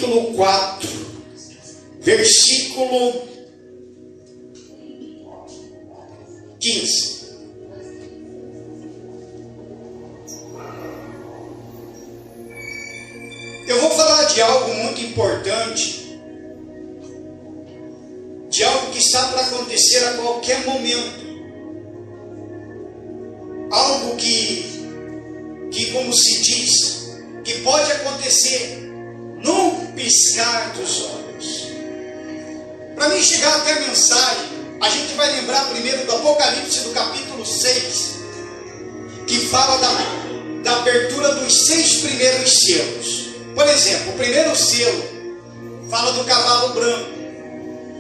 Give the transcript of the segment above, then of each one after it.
capítulo 4, versículo 15. Eu vou falar de algo muito importante, de algo que está para acontecer a qualquer momento, algo que como se diz, que pode acontecer num piscar dos olhos. Para mim chegar até a mensagem, a gente vai lembrar primeiro do Apocalipse, do capítulo 6, que fala da abertura dos 6 primeiros selos. Por exemplo, o primeiro selo fala do cavalo branco,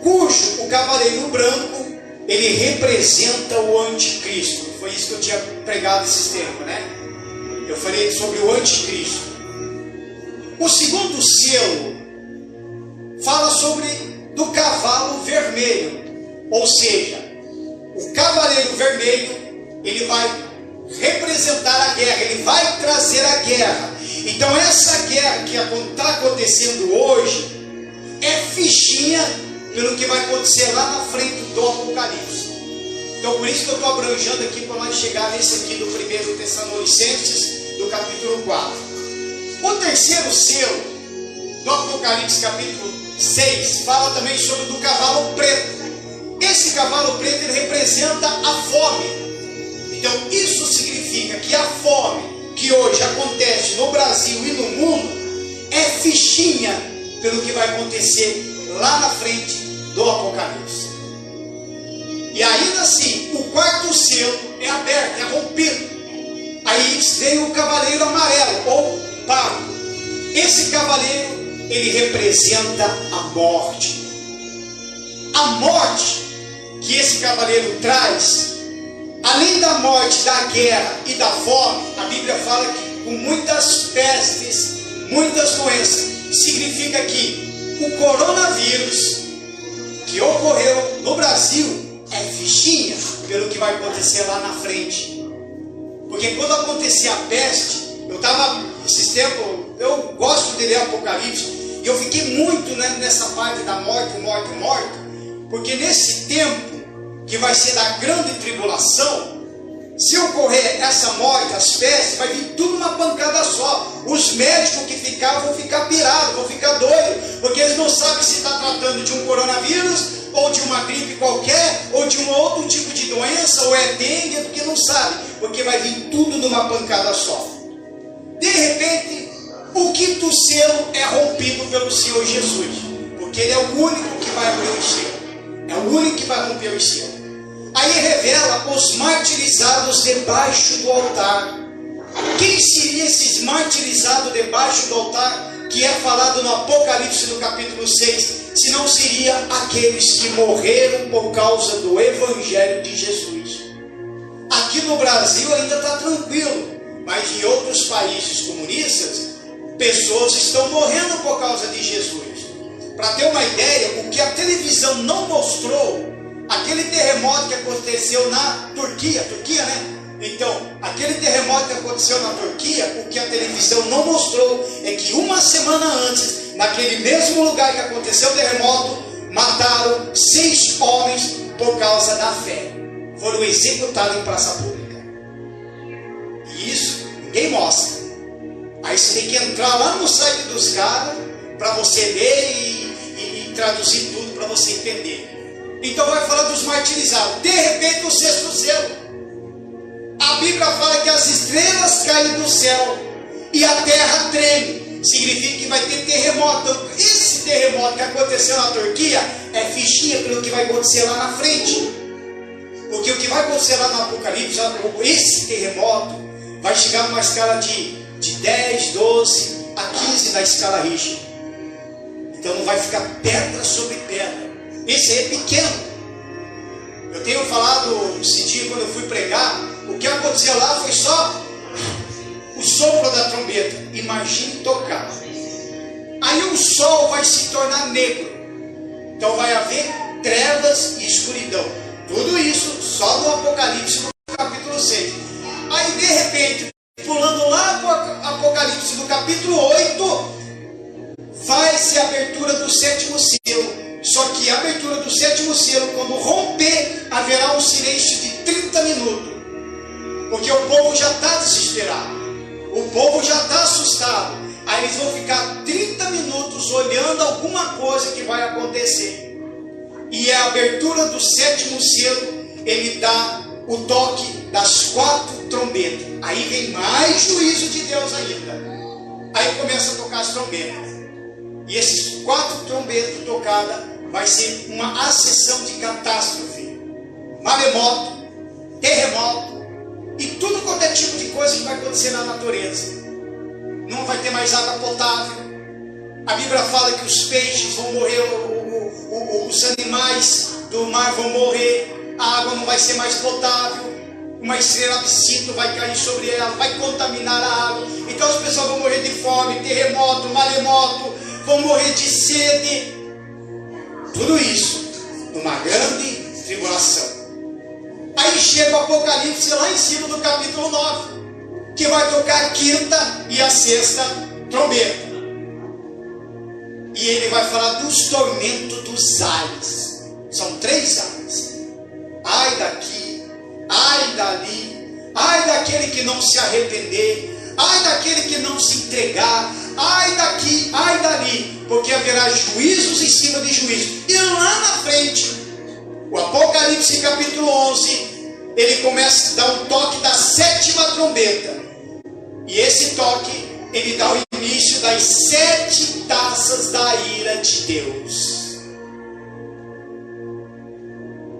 cujo o cavaleiro branco, ele representa o anticristo. Foi isso que eu tinha pregado esses tempos, né? Eu falei sobre o anticristo. O segundo selo fala sobre do cavalo vermelho, ou seja, o cavaleiro vermelho, ele vai representar a guerra, ele vai trazer a guerra. Então essa guerra que está acontecendo hoje é fichinha pelo que vai acontecer lá na frente do Apocalipse. Então por isso que eu estou abranjando aqui para nós chegar nesse aqui do 1 Tessalonicenses, do capítulo 4. O terceiro selo do Apocalipse capítulo 6 fala também sobre do cavalo preto. Esse cavalo preto, ele representa a fome. Então isso significa que a fome que hoje acontece no Brasil e no mundo é fichinha pelo que vai acontecer lá na frente do Apocalipse. E ainda assim, o quarto selo é aberto, é rompido. Aí veio o cavaleiro amarelo ou pardo. Esse cavaleiro, ele representa a morte. A morte que esse cavaleiro traz, além da morte, da guerra e da fome, a Bíblia fala que com muitas pestes, muitas doenças, significa que o coronavírus que ocorreu no Brasil é fichinha pelo que vai acontecer lá na frente. Porque quando acontecia a peste, eu estava, esses tempos, eu gosto de ler Apocalipse, e eu fiquei muito nessa parte da morte, porque nesse tempo, que vai ser da grande tribulação, se ocorrer essa morte, as pestes, vai vir tudo numa pancada só. Os médicos que ficavam vão ficar pirados, vão ficar doidos, porque eles não sabem se está tratando de um coronavírus, ou de uma gripe qualquer, ou de um outro tipo de doença, ou é dengue, porque não sabe, porque vai vir tudo numa pancada só. De repente, o quinto selo é rompido pelo Senhor Jesus, porque Ele é o único que vai abrir o selo, é o único que vai romper o selo. Aí revela os martirizados debaixo do altar. Quem seriam esses martirizados debaixo do altar, que é falado no Apocalipse no capítulo 6, se não seria aqueles que morreram por causa do Evangelho de Jesus? Aqui no Brasil ainda está tranquilo, mas em outros países comunistas, pessoas estão morrendo por causa de Jesus. Para ter uma ideia, o que a televisão não mostrou, aquele terremoto que aconteceu na Turquia, né? Então, aquele terremoto que aconteceu na Turquia, o que a televisão não mostrou é que uma semana antes, naquele mesmo lugar que aconteceu o terremoto, mataram 6 homens por causa da fé. Foram executados em praça pública. E isso ninguém mostra. Aí você tem que entrar lá no site dos caras para você ler e traduzir tudo para você entender. Então vai falar dos martirizados. De repente o sexto selo, a Bíblia fala que as estrelas caem do céu e a terra treme. Significa que vai ter terremoto. Então, esse terremoto que aconteceu na Turquia é fichinha pelo que vai acontecer lá na frente. Porque o que vai acontecer lá no Apocalipse, esse terremoto vai chegar numa escala de 10, 12 a 15 na escala Richter. Então não vai ficar pedra sobre pedra. Esse aí é pequeno. Eu tenho falado esse dia quando eu fui pregar, o que aconteceu lá foi só o sopro da trombeta. Imagine tocar. Aí o sol vai se tornar negro. Então vai haver trevas e escuridão. Tudo isso só no Apocalipse, no capítulo 6. Aí de repente, pulando lá para o Apocalipse, no capítulo 8, faz ser a abertura do 7º selo. Só que a abertura do 7º selo, quando romper, haverá um silêncio de 30 minutos. Porque o povo já está desesperado. O povo já está assustado. Aí eles vão ficar 30 minutos olhando alguma coisa que vai acontecer. E a abertura do 7º selo, ele dá o toque das 4 trombetas. Aí vem mais juízo de Deus ainda. Aí começa a tocar as trombetas. E esses 4 trombetas tocadas vai ser uma acessão de catástrofe, maremoto, terremoto e tudo quanto é tipo de coisa que vai acontecer na natureza. Não vai ter mais água potável. A Bíblia fala que os peixes vão morrer, os animais do mar vão morrer, a água não vai ser mais potável, uma estrela absinto vai cair sobre ela, vai contaminar a água. Então as pessoas vão morrer de fome, terremoto, maremoto, vão morrer de sede. Tudo isso numa grande tribulação. Aí chega o Apocalipse lá em cima do capítulo 9, que vai tocar a 5ª e a 6ª trombeta. E ele vai falar dos tormentos dos ais. São 3 ais. Ai daqui, ai dali, ai daquele que não se arrepender, ai daquele que não se entregar, ai daqui, ai dali, porque haverá juízos em cima de juízos. E lá na frente, o Apocalipse capítulo 11, ele começa a dar um toque da 7ª trombeta. E esse toque, ele dá o início das 7 taças da ira de Deus.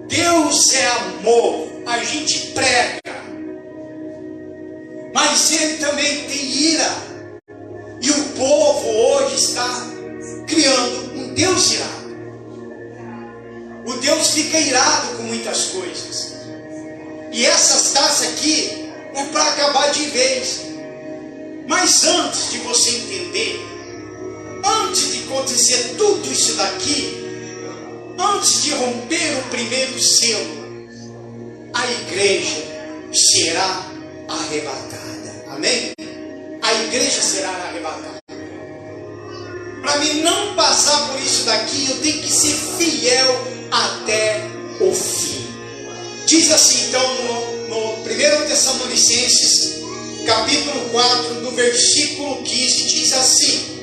Deus é amor, a gente prega, mas Ele também tem ira. E o povo hoje está criando um Deus irado. O Deus fica irado com muitas coisas. E essas taças aqui é para acabar de vez. Mas antes de você entender, antes de acontecer tudo isso daqui, antes de romper o primeiro selo, a igreja será arrebatada. Amém? A igreja será arrebatada. Para mim não passar por isso daqui, eu tenho que ser fiel até o fim. Diz assim então no 1 Tessalonicenses capítulo 4, no versículo 15, diz assim: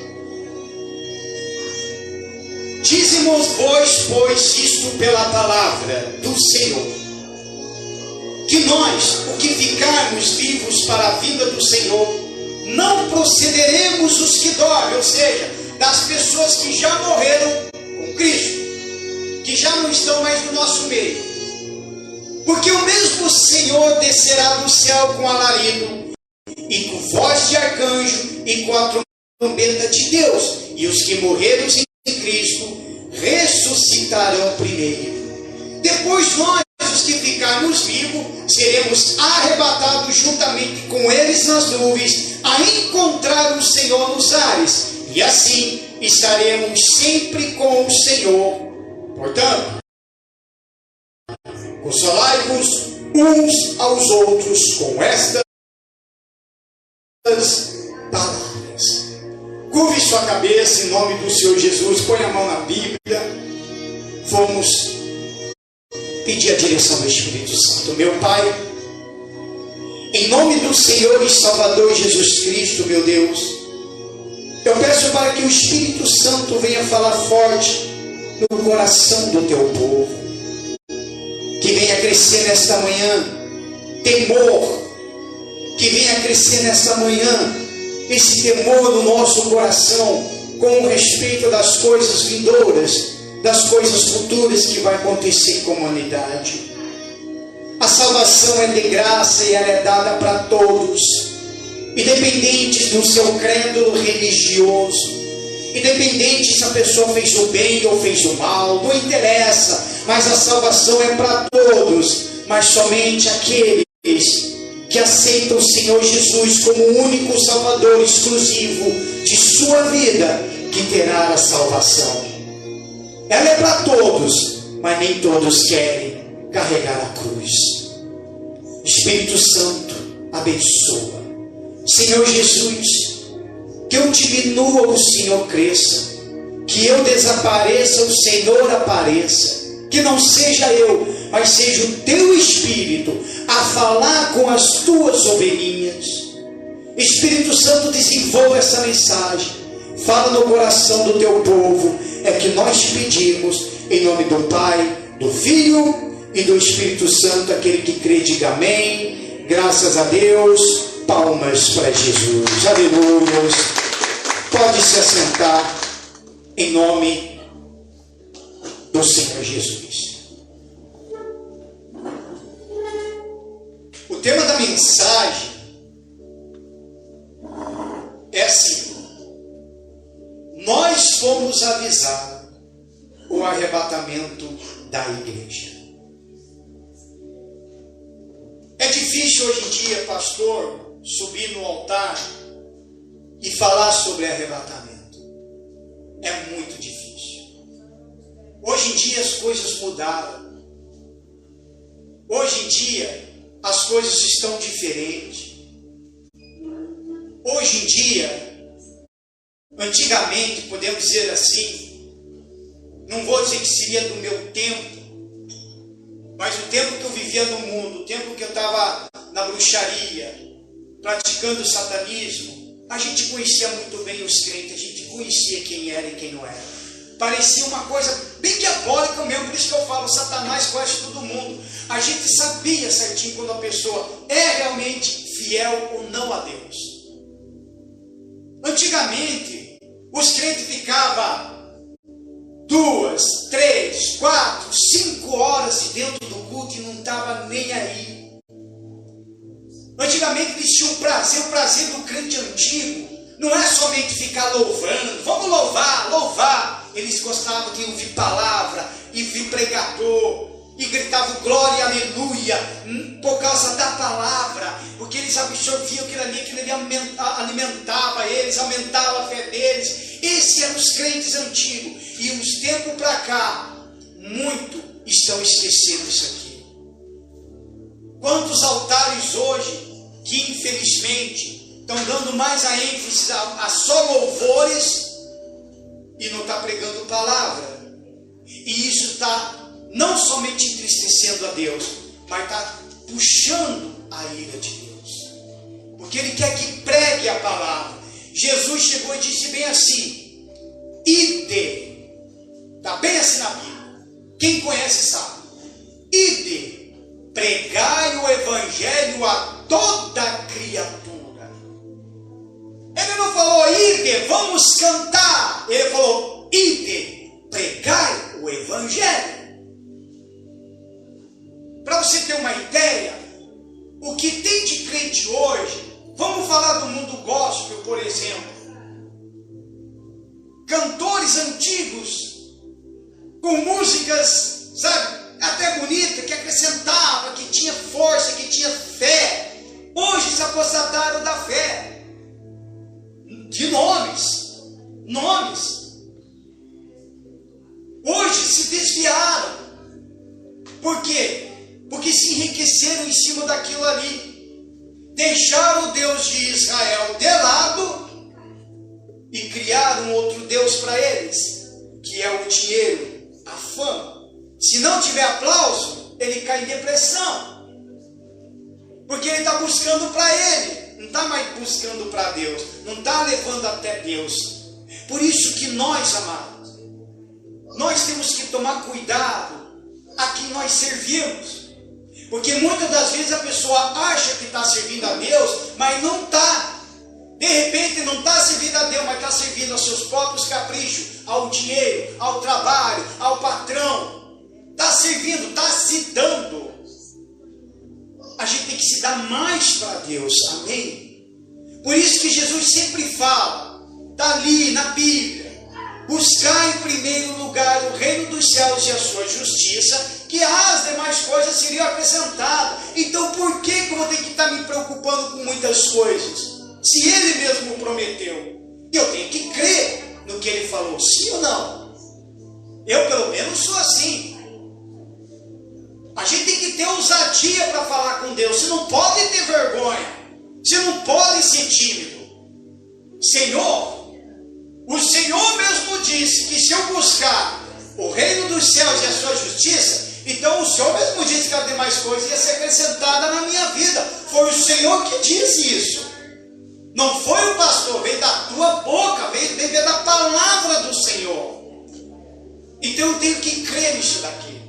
Dizemos-vos, pois, isto pela palavra do Senhor, que nós, o que ficarmos vivos para a vinda do Senhor, não procederemos os que dormem, ou seja, das pessoas que já morreram com Cristo, que já não estão mais no nosso meio. Porque o mesmo Senhor descerá do céu com alarido, e com voz de arcanjo, e com a trombeta de Deus, e os que morreram em Cristo ressuscitarão primeiro. Depois nós, os que ficarmos vivos, seremos arrebatados juntamente com eles nas nuvens, a encontrar o Senhor nos ares, e assim estaremos sempre com o Senhor. Portanto, consolai-vos uns aos outros com estas palavras. Curve sua cabeça em nome do Senhor Jesus, põe a mão na Bíblia. Vamos pedir a direção do Espírito Santo. Meu Pai, em nome do Senhor e Salvador Jesus Cristo, meu Deus, eu peço para que o Espírito Santo venha falar forte no coração do teu povo, que venha crescer nesta manhã temor, que venha crescer nesta manhã esse temor no nosso coração com respeito das coisas vindouras, das coisas futuras que vai acontecer com a humanidade. A salvação é de graça e ela é dada para todos, independentes do seu credo religioso, independente se a pessoa fez o bem ou fez o mal, não interessa, mas a salvação é para todos, mas somente aqueles que aceitam o Senhor Jesus como o único Salvador exclusivo de sua vida, que terá a salvação. Ela é para todos, mas nem todos querem carregar a cruz. Espírito Santo, abençoa. Senhor Jesus, que eu diminua, o Senhor cresça. que eu desapareça, o Senhor apareça. Que não seja eu, mas seja o teu Espírito a falar com as tuas ovelhinhas. Espírito Santo, desenvolva essa mensagem. Fala no coração do teu povo. É que nós pedimos em nome do Pai, do Filho e do Espírito Santo. Aquele que crê, diga amém. Graças a Deus. Palmas para Jesus. Aleluia. Pode se assentar em nome do Senhor Jesus. O tema da mensagem é assim: nós fomos avisados o arrebatamento da igreja. É difícil hoje em dia, pastor, subir no altar e falar sobre arrebatamento. É muito difícil. Hoje em dia as coisas mudaram. Hoje em dia as coisas estão diferentes. Hoje em dia, antigamente, podemos dizer assim, não vou dizer que seria do meu tempo, mas o tempo que eu vivia no mundo, o tempo que eu estava na bruxaria, praticando o satanismo, a gente conhecia muito bem os crentes, a gente conhecia quem era e quem não era. Parecia uma coisa bem diabólica mesmo, por isso que eu falo, Satanás conhece todo mundo. A gente sabia certinho quando a pessoa é realmente fiel ou não a Deus. Antigamente, os crentes ficavam 2, 3, 4, 5 horas dentro do culto e não estavam nem aí. Antigamente eles tinham o prazer do crente antigo não é somente ficar louvando, vamos louvar. Eles gostavam de ouvir palavra, e ouvir pregador, e gritavam glória e aleluia, por causa da palavra, porque eles absorviam aquilo ali alimentava eles, aumentava a fé deles. Esses eram os crentes antigos, e uns tempos para cá, muito estão esquecendo isso aqui. Quantos altares hoje, que infelizmente estão dando mais a ênfase a só louvores e não está pregando palavra. E isso está não somente entristecendo a Deus, mas está puxando a ira de Deus. Porque Ele quer que pregue a palavra. Jesus chegou e disse bem assim: ide. Está bem assim na Bíblia. Quem conhece sabe. Ide, pregai o evangelho a toda criatura. Ele não falou ide, vamos cantar. Ele falou ide, pregai o evangelho. Para você ter uma ideia, o que tem de crente hoje, vamos falar do mundo gospel, por exemplo. Cantores antigos, com músicas, sabe, até bonita, que acrescentava, que tinha força, que tinha fé. Hoje se apostataram da fé. De nomes. Hoje se desviaram. Por quê? Porque se enriqueceram em cima daquilo ali. Deixaram o Deus de Israel de lado e criaram outro Deus para eles, que é o dinheiro, a fama. Se não tiver aplauso, ele cai em depressão. Porque ele está buscando para ele. Não está mais buscando para Deus. Não está levando até Deus. Por isso que nós, amados, nós temos que tomar cuidado a quem nós servimos. Porque muitas das vezes a pessoa acha que está servindo a Deus, mas não está. De repente não está servindo a Deus, mas está servindo aos seus próprios caprichos, ao dinheiro, ao trabalho, ao patrão. Está servindo, está se dando. A gente tem que se dar mais para Deus, amém? Por isso que Jesus sempre fala, está ali na Bíblia: buscar em primeiro lugar o reino dos céus e a sua justiça, que as demais coisas seriam acrescentadas. Então por que eu vou ter que estar me preocupando com muitas coisas? Se Ele mesmo prometeu, eu tenho que crer no que Ele falou, sim ou não? Eu pelo menos sou assim. A gente tem que ter ousadia para falar com Deus. Você não pode ter vergonha. Você não pode ser tímido. Senhor, o Senhor mesmo disse que se eu buscar o reino dos céus e a sua justiça, então o Senhor mesmo disse que as demais coisas iam ser acrescentadas na minha vida. Foi o Senhor que disse isso. Não foi o pastor, veio da tua boca, veio da palavra do Senhor. Então eu tenho que crer nisso daqui.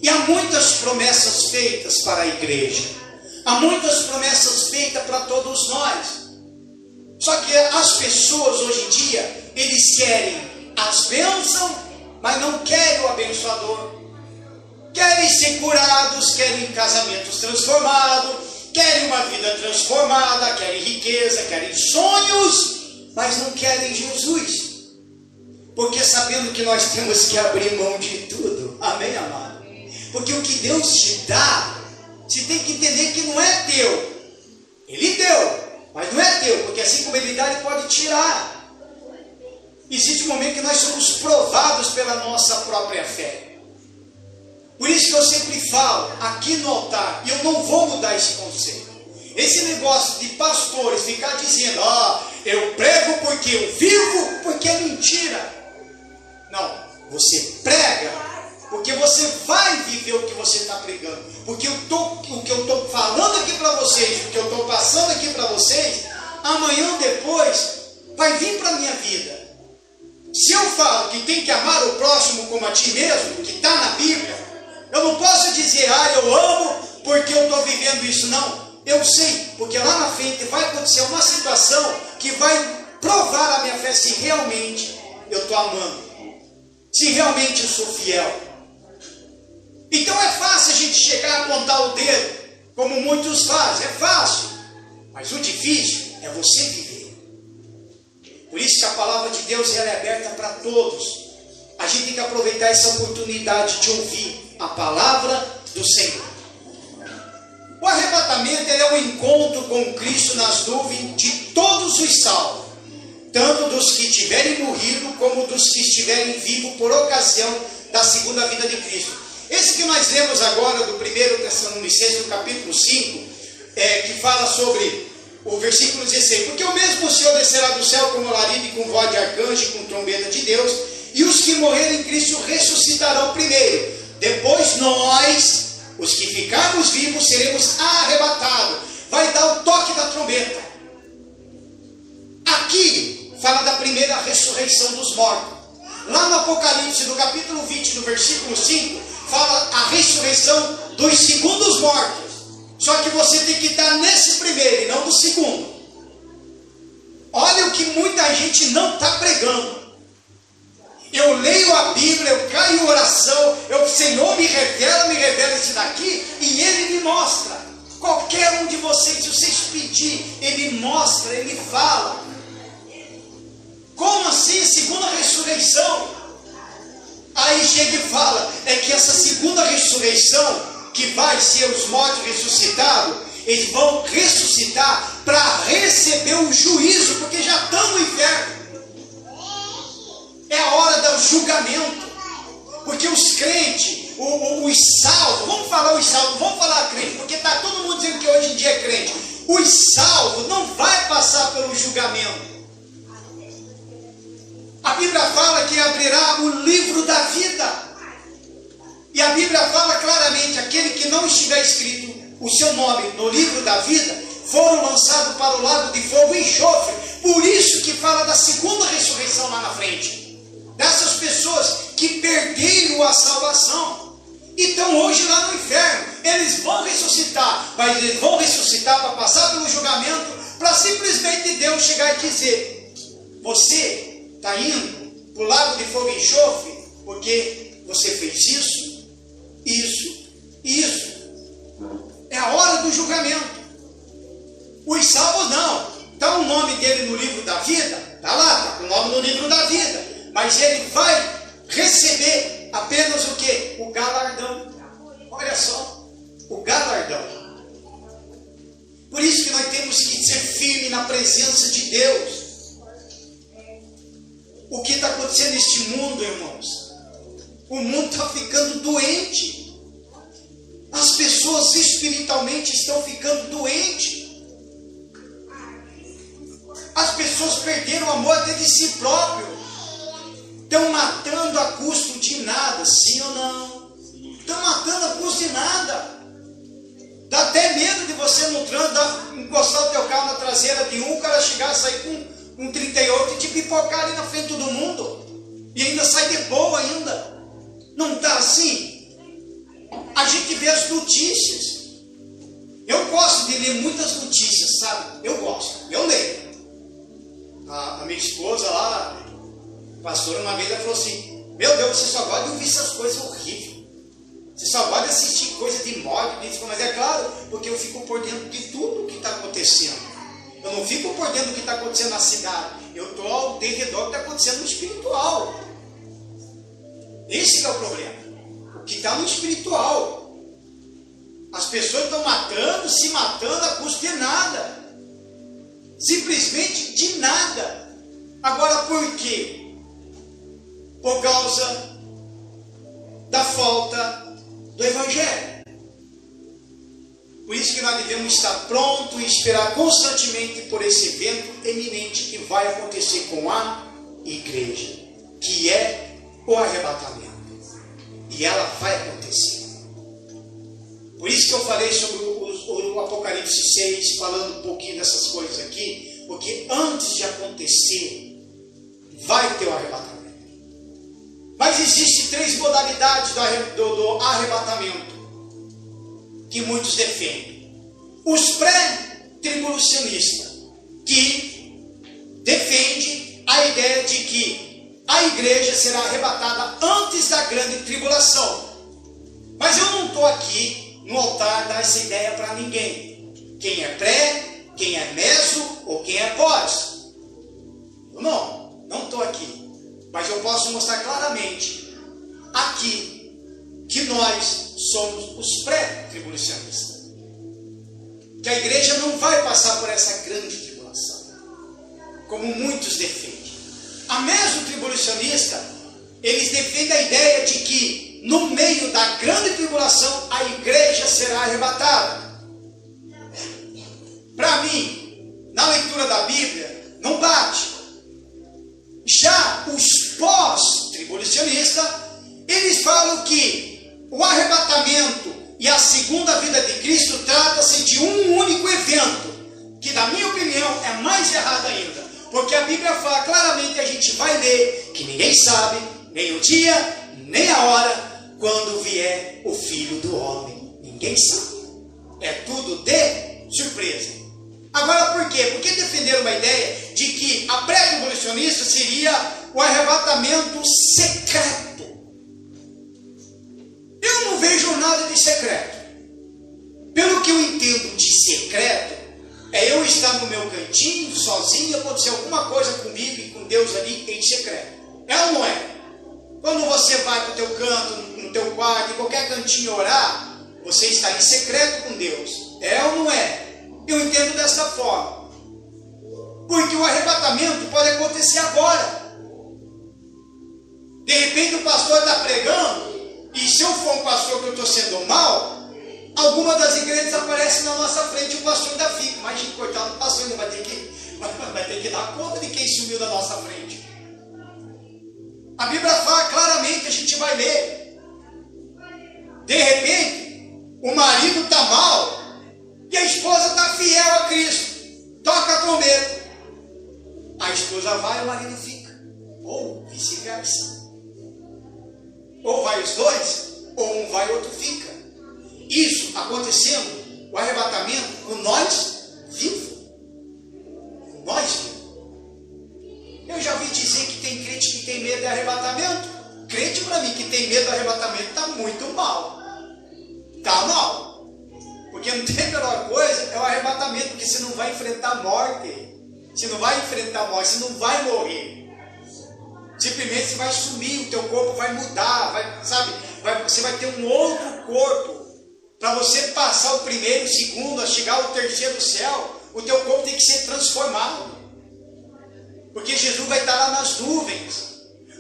E há muitas promessas feitas para a igreja. Há muitas promessas feitas para todos nós. Só que as pessoas hoje em dia, eles querem as bênçãos, mas não querem o abençoador. Querem ser curados, querem casamentos transformados, querem uma vida transformada, querem riqueza, querem sonhos, mas não querem Jesus. Porque sabendo que nós temos que abrir mão de tudo. Amém, amado? Porque o que Deus te dá, você tem que entender que não é teu. Ele deu, mas não é teu, porque assim como Ele dá, Ele pode tirar. Existe um momento que nós somos provados pela nossa própria fé. Por isso que eu sempre falo, aqui no altar, e eu não vou mudar esse conceito. Esse negócio de pastores ficar dizendo, eu prego porque eu vivo, porque é mentira. Não, você prega porque você vai viver o que você está pregando. Porque o que eu estou falando aqui para vocês, o que eu estou passando aqui para vocês, amanhã ou depois vai vir para a minha vida. Se eu falo que tem que amar o próximo como a ti mesmo, que está na Bíblia, eu não posso dizer, eu amo porque eu estou vivendo isso. Não, eu sei, porque lá na frente vai acontecer uma situação que vai provar a minha fé se realmente eu estou amando, se realmente eu sou fiel. Então é fácil a gente chegar a apontar o dedo, como muitos fazem, é fácil. Mas o difícil é você viver. Por isso que a palavra de Deus ela é aberta para todos. A gente tem que aproveitar essa oportunidade de ouvir a palavra do Senhor. O arrebatamento é um encontro com Cristo nas nuvens de todos os salvos, tanto dos que tiverem morrido, como dos que estiverem vivos por ocasião da segunda vinda de Cristo. Esse que nós lemos agora do 1 Tessalonicenses, no capítulo 5, que fala sobre o versículo 16. Porque o mesmo Senhor descerá do céu com alarido e com voz de arcanjo e com trombeta de Deus, e os que morrerem em Cristo ressuscitarão primeiro. Depois nós, os que ficarmos vivos, seremos arrebatados. Vai dar o toque da trombeta. Aqui fala da primeira ressurreição dos mortos. Lá no Apocalipse, no capítulo 20, no versículo 5, fala a ressurreição dos segundos mortos. Só que você tem que estar nesse primeiro e não no segundo. Olha o que muita gente não está pregando. Eu leio a Bíblia, eu caio em oração, Senhor me revela isso daqui, e Ele me mostra. Qualquer um de vocês, se vocês pedirem, Ele mostra, Ele fala. Como assim, segunda ressurreição? Aí chega e fala, é que essa segunda ressurreição, que vai ser os mortos ressuscitados, eles vão ressuscitar para receber o juízo, porque já estão no inferno. É a hora do julgamento. Porque os crentes, os salvos, vamos falar os salvos, vamos falar crente, porque está todo mundo dizendo que hoje em dia é crente. Os salvos não vai passar pelo julgamento. A Bíblia fala que abrirá o livro da vida. E a Bíblia fala claramente, aquele que não estiver escrito o seu nome no livro da vida, foram lançados para o lago de fogo e enxofre. Por isso que fala da segunda ressurreição lá na frente. Dessas pessoas que perderam a salvação. Então hoje lá no inferno, eles vão ressuscitar, mas eles vão ressuscitar para passar pelo julgamento, para simplesmente Deus chegar e dizer, você está indo para o lago de fogo e enxofre, porque você fez isso, isso, isso. É a hora do julgamento. Os salvos não. Está o nome dele no livro da vida? Está lá, está com o nome no livro da vida. Mas ele vai receber apenas o quê? O galardão. Olha só, o galardão. Por isso que nós temos que ser firmes na presença de Deus. O que está acontecendo neste mundo, irmãos? O mundo está ficando doente. As pessoas espiritualmente estão ficando doentes. As pessoas perderam o amor até de si próprio. Estão matando a custo de nada, sim ou não? Estão matando a custo de nada. Dá até medo de você no trânsito, encostar o teu carro na traseira de um, o cara chegar, sair com um 38 e te pipocar ali na frente de todo mundo. E ainda sai de boa ainda. Não está assim? A gente vê as notícias. Eu gosto de ler muitas notícias, sabe? Eu gosto, eu leio. A minha esposa lá, pastora, uma vez ela falou assim: meu Deus, você só gosta de ouvir essas coisas horríveis. Você só gosta de assistir coisa de morte. Mas é claro, porque eu fico por dentro de tudo que está acontecendo. Eu não fico por dentro do que está acontecendo na cidade. Eu estou ao redor do que está acontecendo no espiritual. Esse é o problema. O que está no espiritual. As pessoas estão matando, se matando a custo de nada. Simplesmente de nada. Agora por quê? Por causa da falta do Evangelho. Por isso que nós devemos estar prontos e esperar constantemente por esse evento eminente que vai acontecer com a igreja, que é o arrebatamento. E ela vai acontecer. Por isso que eu falei sobre o Apocalipse 6, falando um pouquinho dessas coisas aqui, porque antes de acontecer, vai ter o arrebatamento. Mas existem 3 modalidades do arrebatamento que muitos defendem. Os pré-tribulacionistas, que defendem a ideia de que a igreja será arrebatada antes da grande tribulação. Mas eu não estou aqui no altar dar essa ideia para ninguém. Quem é pré, quem é meso ou quem é pós. Eu não estou aqui. Mas eu posso mostrar claramente aqui que nós somos os pré-tribulacionistas. Que a igreja não vai passar por essa grande tribulação, como muitos defendem. A meso-tribulacionista, eles defendem a ideia de que no meio da grande tribulação a igreja será arrebatada. Para mim, na leitura da Bíblia, não bate. Já os pós-tribulacionistas, eles falam que o arrebatamento e a segunda vinda de Cristo trata-se de um único evento, que na minha opinião é mais errado ainda, porque a Bíblia fala claramente, a gente vai ler, que ninguém sabe, nem o dia, nem a hora, quando vier o Filho do Homem. Ninguém sabe. É tudo de surpresa. Agora por quê? Porque defenderam uma ideia de que a pré-tribulacionista seria o arrebatamento secreto. Eu não vejo nada de secreto. Pelo que eu entendo de secreto, é eu estar no meu cantinho, sozinho, acontecer alguma coisa comigo e com Deus ali em secreto. É ou não é? Quando você vai para o teu canto, no teu quarto, em qualquer cantinho orar, você está em secreto com Deus. É ou não é? Eu entendo dessa forma. Porque o arrebatamento pode acontecer agora. De repente o pastor está pregando, e se eu for um pastor que eu estou sendo mal, alguma das igrejas aparece na nossa frente e o pastor ainda fica. Imagina, coitado do pastor, ainda vai ter que dar conta de quem sumiu da nossa frente. A Bíblia fala claramente, a gente vai ler. De repente, o marido está mal e a esposa está fiel a Cristo. Toca a trombeta. A esposa vai e o marido fica. Ou vice-versa. Ou vai os dois, ou um vai e outro fica. Isso acontecendo, o arrebatamento, com nós vivos. Com nós vivos. Eu já ouvi dizer que tem crente que tem medo de arrebatamento. Crente para mim que tem medo do arrebatamento está muito mal. Está mal. Porque não tem a melhor coisa, é o arrebatamento, porque você não vai enfrentar a morte. Você não vai enfrentar a morte, você não vai morrer. Simplesmente você vai sumir, o teu corpo vai mudar, você vai ter um outro corpo. Para você passar o primeiro, o segundo, a chegar ao terceiro céu, o teu corpo tem que ser transformado. Porque Jesus vai estar lá nas nuvens.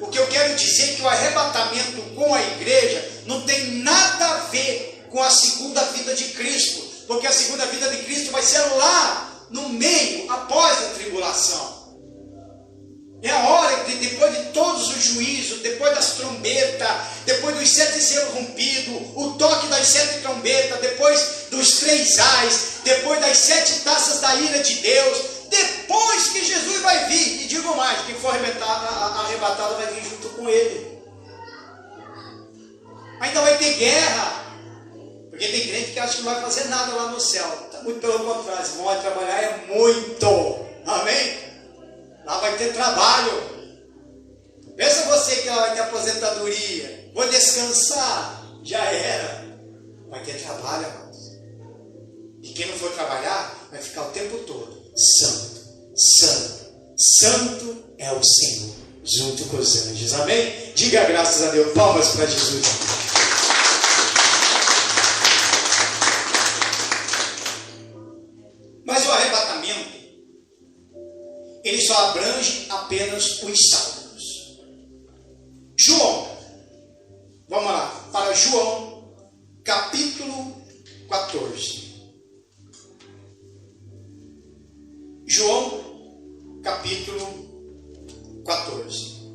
O que eu quero dizer é que o arrebatamento com a igreja não tem nada a ver com a segunda vinda de Cristo. Porque a segunda vinda de Cristo vai ser lá, no meio, após a tribulação. É a hora que depois de todos os juízos, depois das trombetas, depois dos 7 selos rompidos, o toque das 7 trombetas, depois dos 3 ais, depois das 7 taças da ira de Deus, depois que Jesus vai vir, e digo mais, quem for arrebatado vai vir junto com ele. Ainda vai ter guerra, porque tem crente que acha que não vai fazer nada lá no céu. Muito pelo contrário, se vão trabalhar é muito, amém? Lá vai ter trabalho. Pensa você que lá vai ter aposentadoria, vou descansar, já era. Vai ter trabalho, amados. E quem não for trabalhar, vai ficar o tempo todo santo, santo, santo é o Senhor, junto com os anjos, amém? Diga graças a Deus, palmas para Jesus. Mas o arrebatamento, ele só abrange apenas os salvos. João, vamos lá, para João, capítulo 14. João, capítulo 14.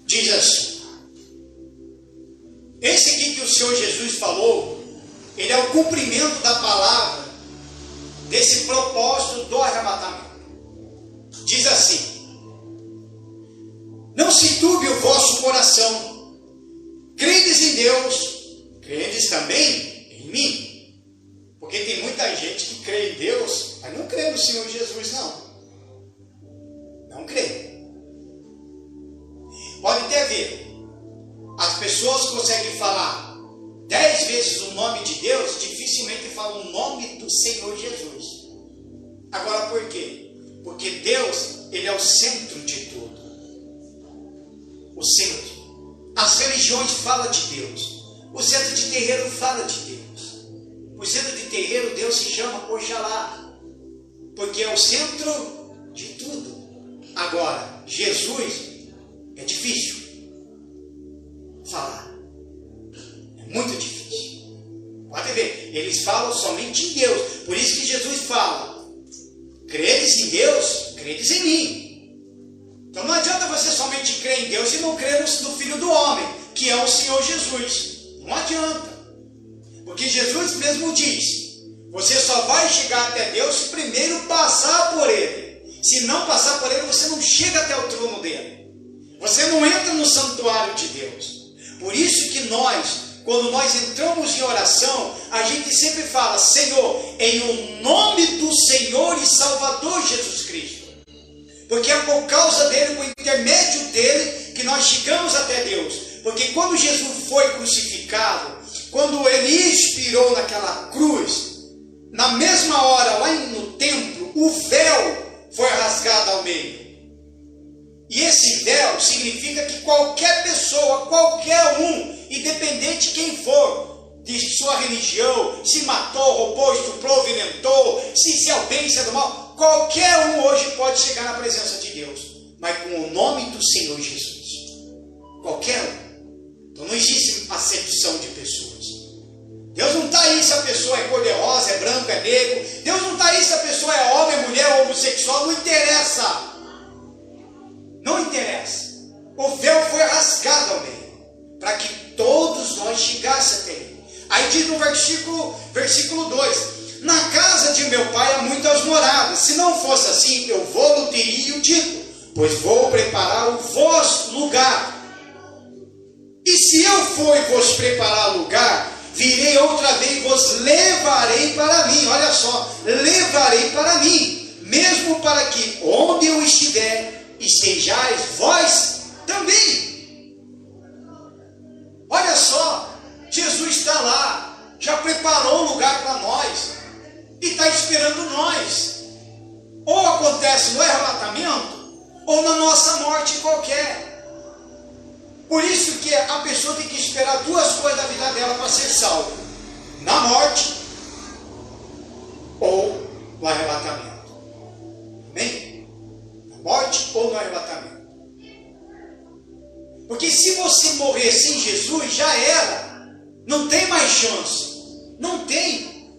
Diz assim: esse aqui que o Senhor Jesus falou, ele é o cumprimento da palavra, desse propósito do arrebatamento. Diz assim: não se turbe o vosso coração, credes em Deus, credes também em mim. Porque tem muita gente que crê em Deus, mas não crê no Senhor Jesus, não. Não crê. Pode até ver, as pessoas conseguem falar 10 vezes o nome de Deus, dificilmente falam o nome do Senhor Jesus. Agora por quê? Porque Deus, ele é o centro de tudo. O centro. As religiões falam de Deus. O centro de terreiro fala de Deus. O centro de terreiro, Deus se chama Oxalá, porque é o centro de tudo. Agora, Jesus é difícil falar. É muito difícil. Pode ver, eles falam somente em Deus. Por isso que Jesus fala: credes em Deus, credes em mim. Então não adianta você somente crer em Deus e não crer no Filho do Homem, que é o Senhor Jesus. Não adianta. Porque Jesus mesmo diz: você só vai chegar até Deus se primeiro passar por Ele. Se não passar por Ele, você não chega até o trono dele. Você não entra no santuário de Deus. Por isso que nós, quando nós entramos em oração, a gente sempre fala: Senhor, em o nome do Senhor e Salvador Jesus Cristo. Porque é por causa dele, por intermédio dele, que nós chegamos até Deus. Porque quando Jesus foi crucificado, quando ele expirou naquela cruz, na mesma hora, lá no templo, o véu foi rasgado ao meio. E esse véu significa que qualquer pessoa, qualquer um, independente de quem for, de sua religião, se matou, roubou, estuprou, violentou, se é o bem, se é do mal, qualquer um hoje pode chegar na presença de Deus, mas com o nome do Senhor Jesus. Qualquer um. Então não existe acepção de pessoas. Deus não está aí se a pessoa é cor-de-rosa, é branco, é negro. Deus não está aí se a pessoa é homem, mulher, homossexual. Não interessa. Não interessa. O véu foi rasgado ao meio, para que todos nós chegássemos até Ele. Aí diz no versículo 2: na casa de meu pai há muitas moradas. Se não fosse assim, eu vou-lo teria e o digo, pois vou preparar o vosso lugar. E se eu for e vos preparar lugar, virei outra vez e vos levarei para mim. Olha só, levarei para mim, mesmo para que onde eu estiver, estejais vós também. Olha só, Jesus está lá, já preparou um lugar para nós, e está esperando nós. Ou acontece no arrebatamento, ou na nossa morte qualquer. Por isso que a pessoa tem que esperar duas coisas da vida dela para ser salva: na morte ou no arrebatamento. Amém? Na morte ou no arrebatamento. Porque se você morrer sem Jesus, já era. Não tem mais chance. Não tem.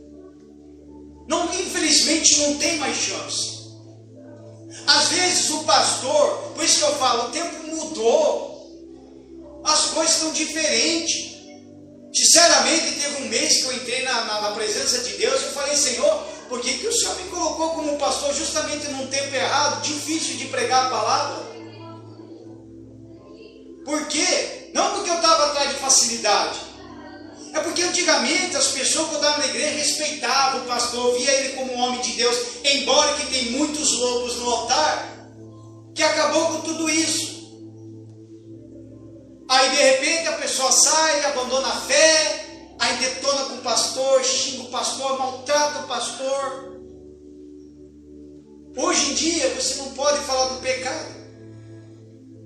Não, infelizmente simplesmente não tem mais chance. Às vezes o pastor, por isso que eu falo, o tempo mudou, as coisas estão diferentes. Sinceramente, teve um mês que eu entrei na presença de Deus e eu falei: Senhor, por que o Senhor me colocou como pastor justamente num tempo errado, difícil de pregar a palavra? Por quê? Não porque eu estava atrás de facilidade, é porque antigamente as pessoas que estavam na igreja respeitavam o pastor, via ele como um homem de Deus, embora que tem muitos lobos no altar, que acabou com tudo isso. Aí de repente a pessoa sai, abandona a fé, aí detona com o pastor, xinga o pastor, maltrata o pastor. Hoje em dia você não pode falar do pecado,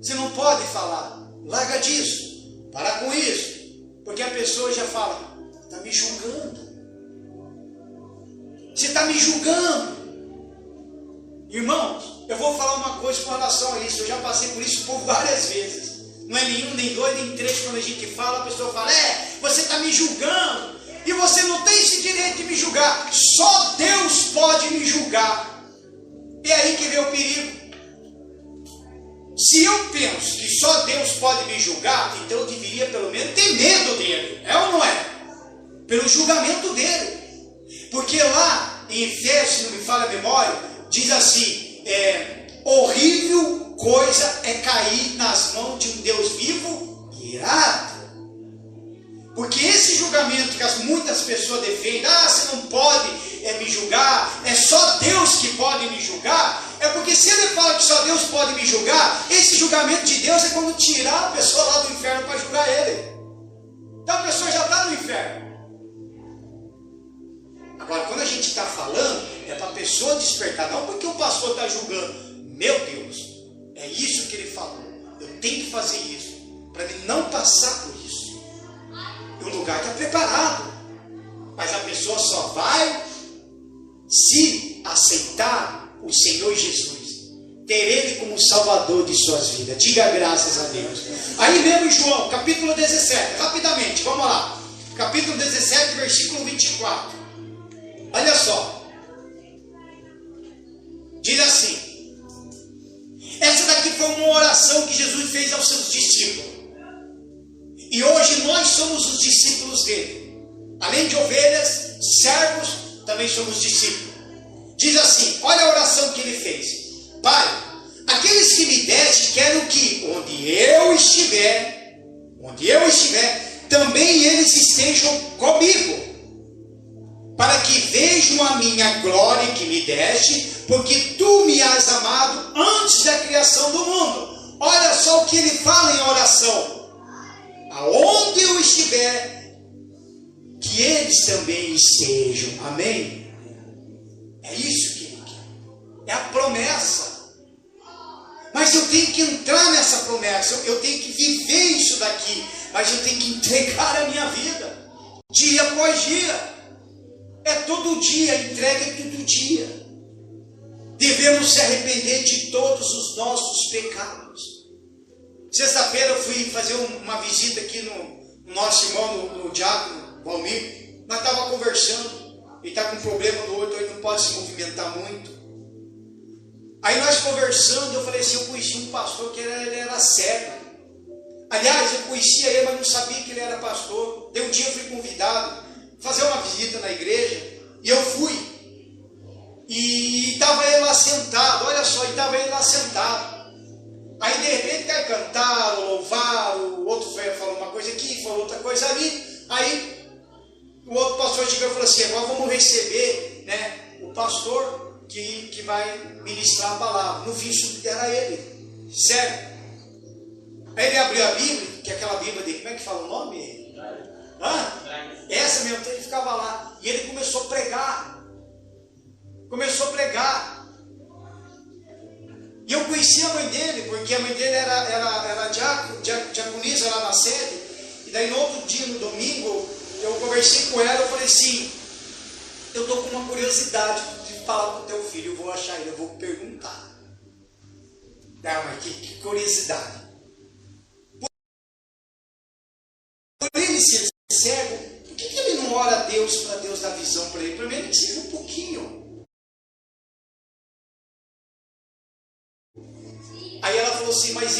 você não pode falar, larga disso, para com isso, porque a pessoa já fala: está me julgando, você está me julgando. Irmãos, eu vou falar uma coisa com relação a isso, eu já passei por isso por várias vezes. Não é nenhum, nem dois, nem três. Quando a gente fala, a pessoa fala: você está me julgando. E você não tem esse direito de me julgar. Só Deus pode me julgar. É aí que vem o perigo. Se eu penso que só Deus pode me julgar, então eu deveria pelo menos ter medo dele. É ou não é? Pelo julgamento dele. Porque lá em Efésios, se não me falha a memória, diz assim: horrível coisa é cair nas mãos de um Deus vivo e irado. Porque esse julgamento que muitas pessoas defendem: você não pode me julgar, é só Deus que pode me julgar. É porque se ele fala que só Deus pode me julgar, esse julgamento de Deus é quando tirar a pessoa lá do inferno para julgar ele. Então a pessoa já está no inferno. Agora, quando a gente está falando, é para a pessoa despertar, não porque o pastor está julgando. Meu Deus, é isso que ele falou, eu tenho que fazer isso, para ele não passar por isso. E o lugar está preparado, mas a pessoa só vai se aceitar o Senhor Jesus, ter Ele como Salvador de suas vidas. Diga graças a Deus. Aí mesmo em João, capítulo 17, rapidamente, vamos lá. Capítulo 17, versículo 24. Olha só. Diz assim: essa daqui foi uma oração que Jesus fez aos seus discípulos. E hoje nós somos os discípulos dele. Além de ovelhas, servos, também somos discípulos. Diz assim, olha a oração que ele fez: Pai, aqueles que me deste, quero que onde eu estiver, também eles estejam comigo, para que vejam a minha glória que me deste, porque tu me has amado antes da criação do mundo. Olha só o que ele fala em oração: aonde eu estiver, que eles também estejam. Amém? É isso que ele quer, é a promessa. Mas eu tenho que entrar nessa promessa, eu tenho que viver isso daqui, mas eu tenho que entregar a minha vida, dia após dia. É todo dia, entrega todo dia. Devemos se arrepender de todos os nossos pecados. Sexta-feira eu fui fazer uma visita aqui no nosso irmão, no diácono Valmir. Nós estávamos conversando. Ele está com um problema no olho, ele não pode se movimentar muito. Aí nós conversando, eu falei assim: eu conheci um pastor que ele era cego. Aliás, eu conhecia ele, mas não sabia que ele era pastor. Daí um dia eu fui convidado a fazer uma visita na igreja, e eu fui. E estava ele lá sentado, olha só, estava ele lá sentado. Aí de repente cai cantar, louvar, o outro falou uma coisa aqui, falou outra coisa ali. Aí o outro pastor chegou e falou assim: agora vamos receber, o pastor que vai ministrar a palavra. No fim, era ele, sério. Aí ele abriu a Bíblia, que é aquela Bíblia dele, como é que fala o nome? Essa mesmo, então ele ficava lá. E ele começou a pregar. E eu conheci a mãe dele, porque a mãe dele era diaconisa lá na sede. E daí no outro dia, no domingo, eu conversei com ela, eu falei assim: eu estou com uma curiosidade de falar com o teu filho, eu vou achar ele, eu vou perguntar. Não, mas que curiosidade. Por ele ser cego, por que ele não ora a Deus para Deus dar visão para ele? Primeiro que seja um pouquinho. falou assim, mas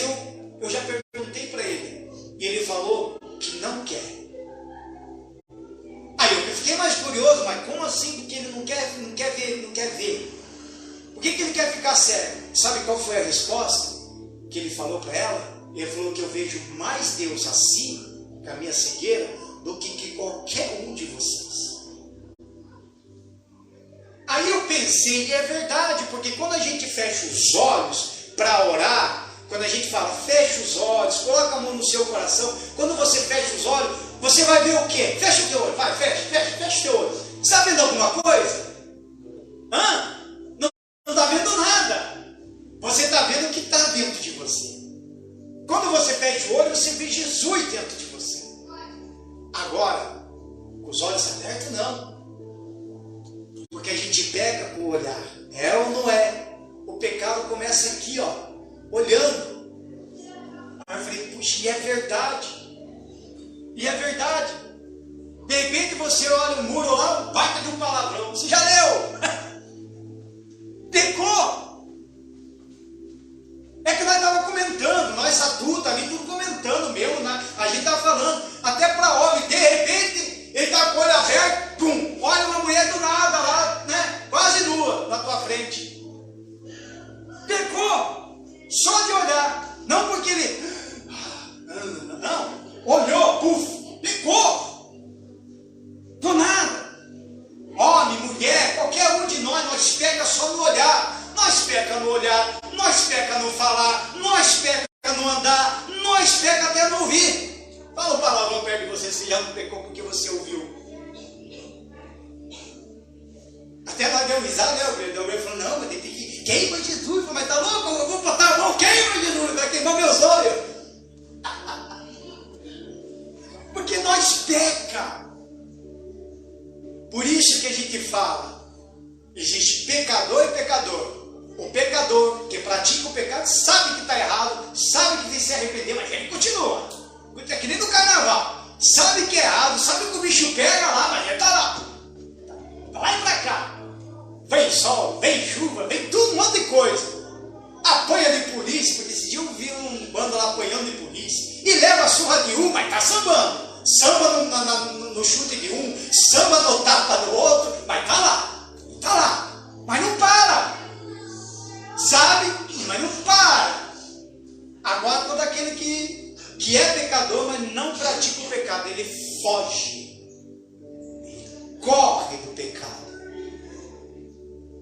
eu já perguntei para ele. E ele falou que não quer. Aí eu fiquei mais curioso, mas como assim? Porque ele não quer ver. Por que ele quer ficar cego? Sabe qual foi a resposta que ele falou para ela? Ele falou que eu vejo mais Deus assim, com a minha cegueira, do que qualquer um de vocês. Aí eu pensei, e é verdade, porque quando a gente fecha os olhos para orar, quando a gente fala, fecha os olhos, coloca a mão no seu coração, quando você fecha os olhos, você vai ver o quê? Fecha o teu olho, vai, fecha o teu olho. Você está vendo alguma coisa? Não está vendo nada. Você está vendo o que está dentro de você. Quando você fecha o olho, você vê Jesus dentro de você. Agora, com os olhos abertos, não. Porque a gente pega o olhar. É ou não é? O pecado começa aqui, ó, olhando. Aí eu falei, puxa, e é verdade. E é verdade. De repente você olha o muro lá, um baita de um palavrão. Você já leu? Pecou. É que nós estávamos comentando, nós adultos ali, tudo comentando mesmo, né? A gente estava falando, até para homem, de repente, ele está com o olho aberto, pum, olha uma mulher do nada lá, né? Quase nua, na tua frente. Pecou, só de olhar, não porque ele, não, olhou, puf, pecou, do nada. Homem, mulher, qualquer um de nós pega só no olhar. Nós peca no olhar, nós peca no falar, nós peca no andar, nós peca até no ouvir. Fala um palavrão perto de você, se já não pecou porque você ouviu. Até nós deu risada, né? O Gabriel falou, não, mas tem que queima Jesus. Mas tá louco? Eu vou botar a mão, queima Jesus, vai queimar meus olhos. Porque nós peca. Por isso que a gente fala, existe pecador e pecador. O pecador que pratica o pecado sabe que está errado, sabe que tem que se arrepender, mas ele continua. É que nem no carnaval. Sabe que é errado, sabe que o bicho pega lá, mas ele está lá. Para lá e para cá. Vem sol, vem chuva, vem tudo, um monte de coisa. Apanha de polícia, porque esse dia eu vi um bando lá apanhando de polícia. E leva a surra de um, mas está sambando. Samba no chute de um, samba no tapa do outro, mas está lá. Está lá. Mas não para. Sabe, mas não para. Agora todo aquele que é pecador, mas não pratica o pecado, ele foge, ele corre do pecado.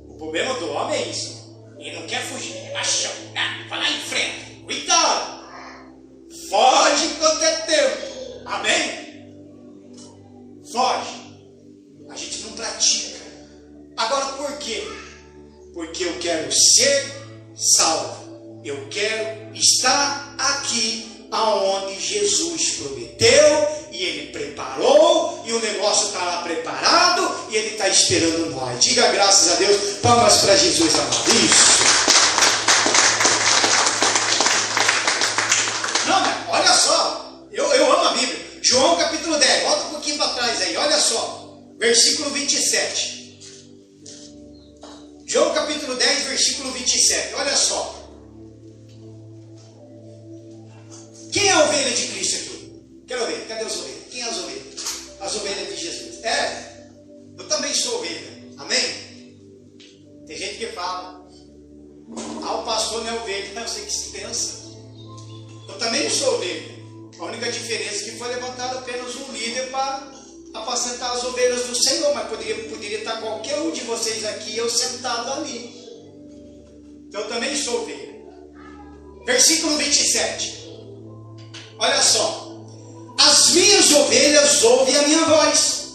O problema do homem é isso. Ele não quer fugir, é machão, né? Vai lá em frente, cuidado. Foge enquanto é tempo. Amém? Foge. A gente não pratica. Agora por quê? Porque eu quero ser salvo. Eu quero estar aqui aonde Jesus prometeu e Ele preparou, e o negócio está lá preparado e Ele está esperando nós. Diga graças a Deus, palmas para Jesus amado. Isso. Não, mas olha só, eu amo a Bíblia. João capítulo 10, volta um pouquinho para trás aí, olha só, versículo 27. João capítulo 10, versículo 27, olha só. Quem é a ovelha de Cristo aqui? Quero ver, cadê as ovelhas? Quem é as ovelhas? As ovelhas de Jesus. Eu também sou ovelha, amém? Tem gente que fala, o pastor não é ovelha, não sei o que se pensa. Eu também não sou ovelha. A única diferença é que foi levantado apenas um líder para apacentar as ovelhas do Senhor, mas poderia estar qualquer um de vocês aqui, eu sentado ali. Então eu também sou ovelha. Versículo 27. Olha só. As minhas ovelhas ouvem a minha voz,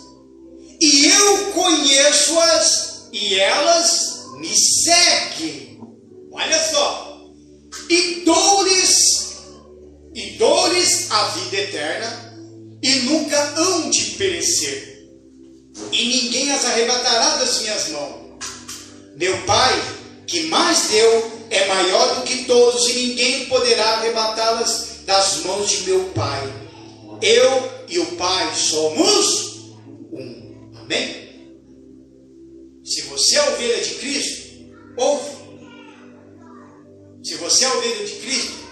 e eu conheço-as, e elas me seguem. Olha só. E dou-lhes a vida eterna, e nunca hão de perecer, e ninguém as arrebatará das minhas mãos. Meu Pai, que mais deu, é maior do que todos, e ninguém poderá arrebatá-las das mãos de meu Pai. Eu e o Pai somos um. Amém? Se você é ovelha de Cristo, ouve. Se você é ovelha de Cristo,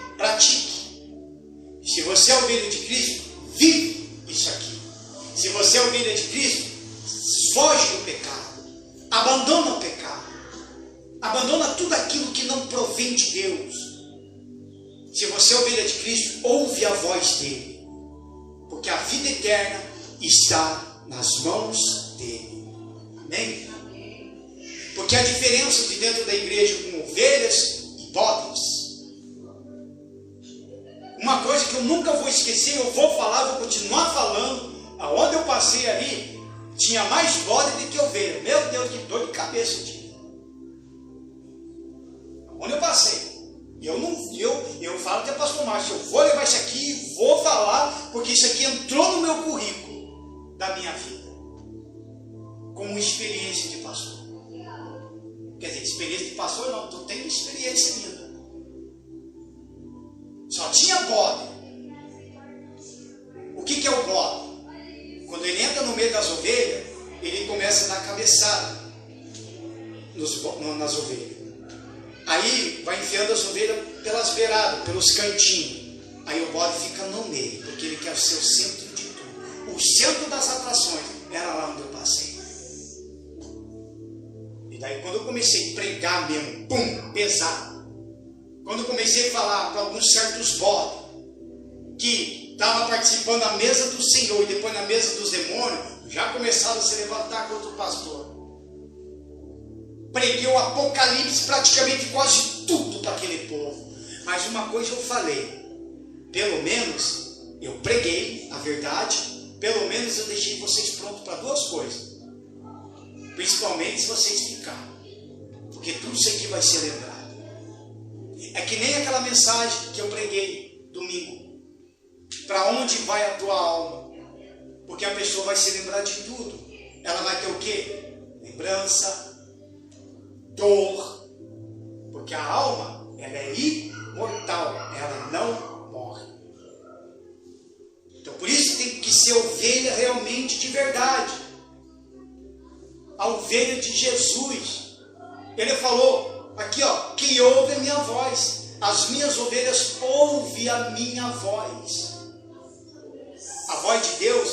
pratique. Se você é ovelha de Cristo, vive isso aqui. Se você é ovelha de Cristo, foge do pecado. Abandona o pecado. Abandona tudo aquilo que não provém de Deus. Se você é ovelha de Cristo, ouve a voz dele. Porque a vida eterna está nas mãos dele. Amém? Porque a diferença de dentro da igreja com ovelhas e bodes. Uma coisa que eu nunca vou esquecer, eu vou falar, vou continuar falando. Aonde eu passei ali, tinha mais bode do que ovelha. Meu Deus, que dor de cabeça eu tive. Aonde eu passei. Eu falo até pastor Márcio, eu vou levar isso aqui e vou falar, porque isso aqui entrou no meu currículo da minha vida. Como experiência de pastor. Quer dizer, experiência de pastor não, estou tendo experiência ainda. Só tinha bode. O que é o bode? Quando ele entra no meio das ovelhas, ele começa a dar cabeçada nas ovelhas. Aí vai enfiando as ovelhas pelas beiradas, pelos cantinhos. Aí o bode fica no meio, porque ele quer ser o centro de tudo. O centro das atrações era lá onde eu passei. E daí quando eu comecei a pregar mesmo, pum, pesado. Quando eu comecei a falar para alguns certos bodes que estavam participando da mesa do Senhor e depois na mesa dos demônios, já começaram a se levantar contra o pastor. Preguei o Apocalipse, praticamente quase tudo para aquele povo. Mas uma coisa eu falei, pelo menos eu preguei a verdade, pelo menos eu deixei vocês prontos para duas coisas. Principalmente se vocês ficarem, porque tudo isso aqui vai ser lembrado. É que nem aquela mensagem que eu preguei domingo. Para onde vai a tua alma? Porque a pessoa vai se lembrar de tudo. Ela vai ter o quê? Lembrança, dor. Porque a alma, ela é imortal. Ela não morre. Então por isso tem que ser ovelha realmente de verdade. A ovelha de Jesus. Ele falou aqui, ó, que ouve a minha voz. As minhas ovelhas ouvem a minha voz. A voz de Deus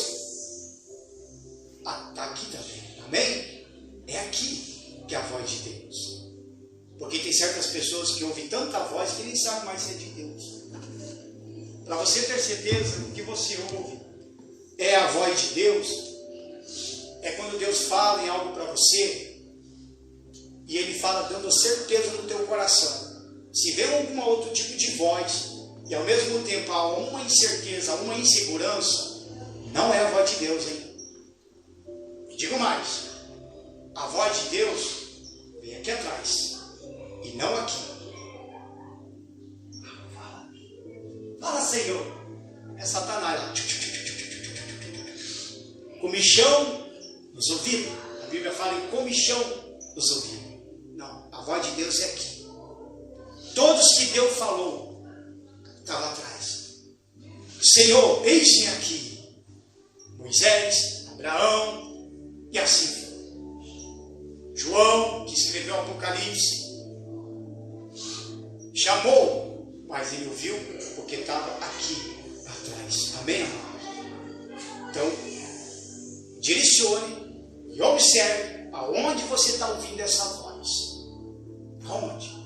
está aqui também. Amém? É aqui que é a voz de Deus. Porque tem certas pessoas que ouvem tanta voz que nem sabem mais se é de Deus. Para você ter certeza que o que você ouve é a voz de Deus, é quando Deus fala em algo para você e Ele fala dando certeza no teu coração. Se vem algum outro tipo de voz e ao mesmo tempo há uma incerteza, uma insegurança, não é a voz de Deus, hein? E digo mais, a voz de Deus vem aqui atrás e não aqui. Fala, Senhor. É Satanás lá. Comichão nos ouvidos. A Bíblia fala em comichão nos ouvidos. Não, a voz de Deus é aqui. Todos que Deus falou está lá atrás. Senhor, eis-me aqui. Moisés, Abraão e assim foi. João, que escreveu o Apocalipse, chamou, mas ele ouviu porque estava aqui atrás. Amém? Então, direcione e observe aonde você está ouvindo essa voz. Aonde?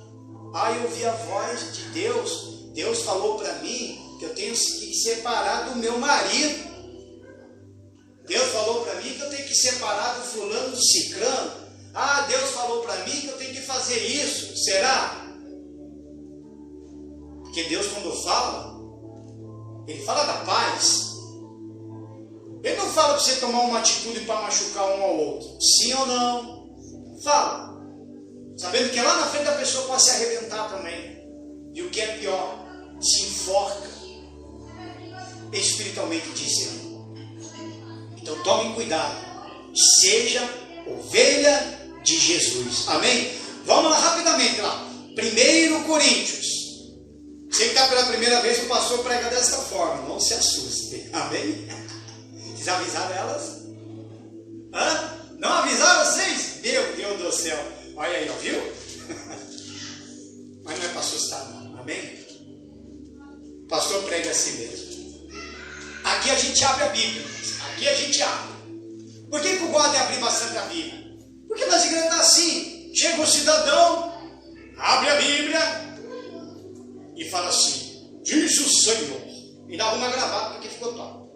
Eu ouvi a voz de Deus. Deus falou para mim que eu tenho que separar do meu marido. Deus falou para mim que eu tenho que separar do fulano do ciclano. Deus falou para mim que eu tenho que fazer isso. Será? Porque Deus, quando fala, Ele fala da paz. Ele não fala para você tomar uma atitude para machucar um ao outro. Sim ou não? Fala. Sabendo que lá na frente a pessoa pode se arrebentar também. E o que é pior, se enforca espiritualmente dizendo. Então tome cuidado. Seja ovelha de Jesus. Amém? Vamos lá rapidamente lá. 1 Coríntios. Você que está pela primeira vez, o pastor prega desta forma. Não se assuste. Amém? Vocês avisaram elas? Não avisaram vocês? Meu Deus do céu. Olha aí, ó, viu? Mas não é para assustar não. Amém? pastor prega assim mesmo. Aqui a gente abre a Bíblia. Aqui a gente abre. Por que eu gosto de abrir bastante a Bíblia? Porque nas igrejas está assim. Chega um cidadão, abre a Bíblia e fala assim: diz o Senhor. E dá uma gravata porque ficou top.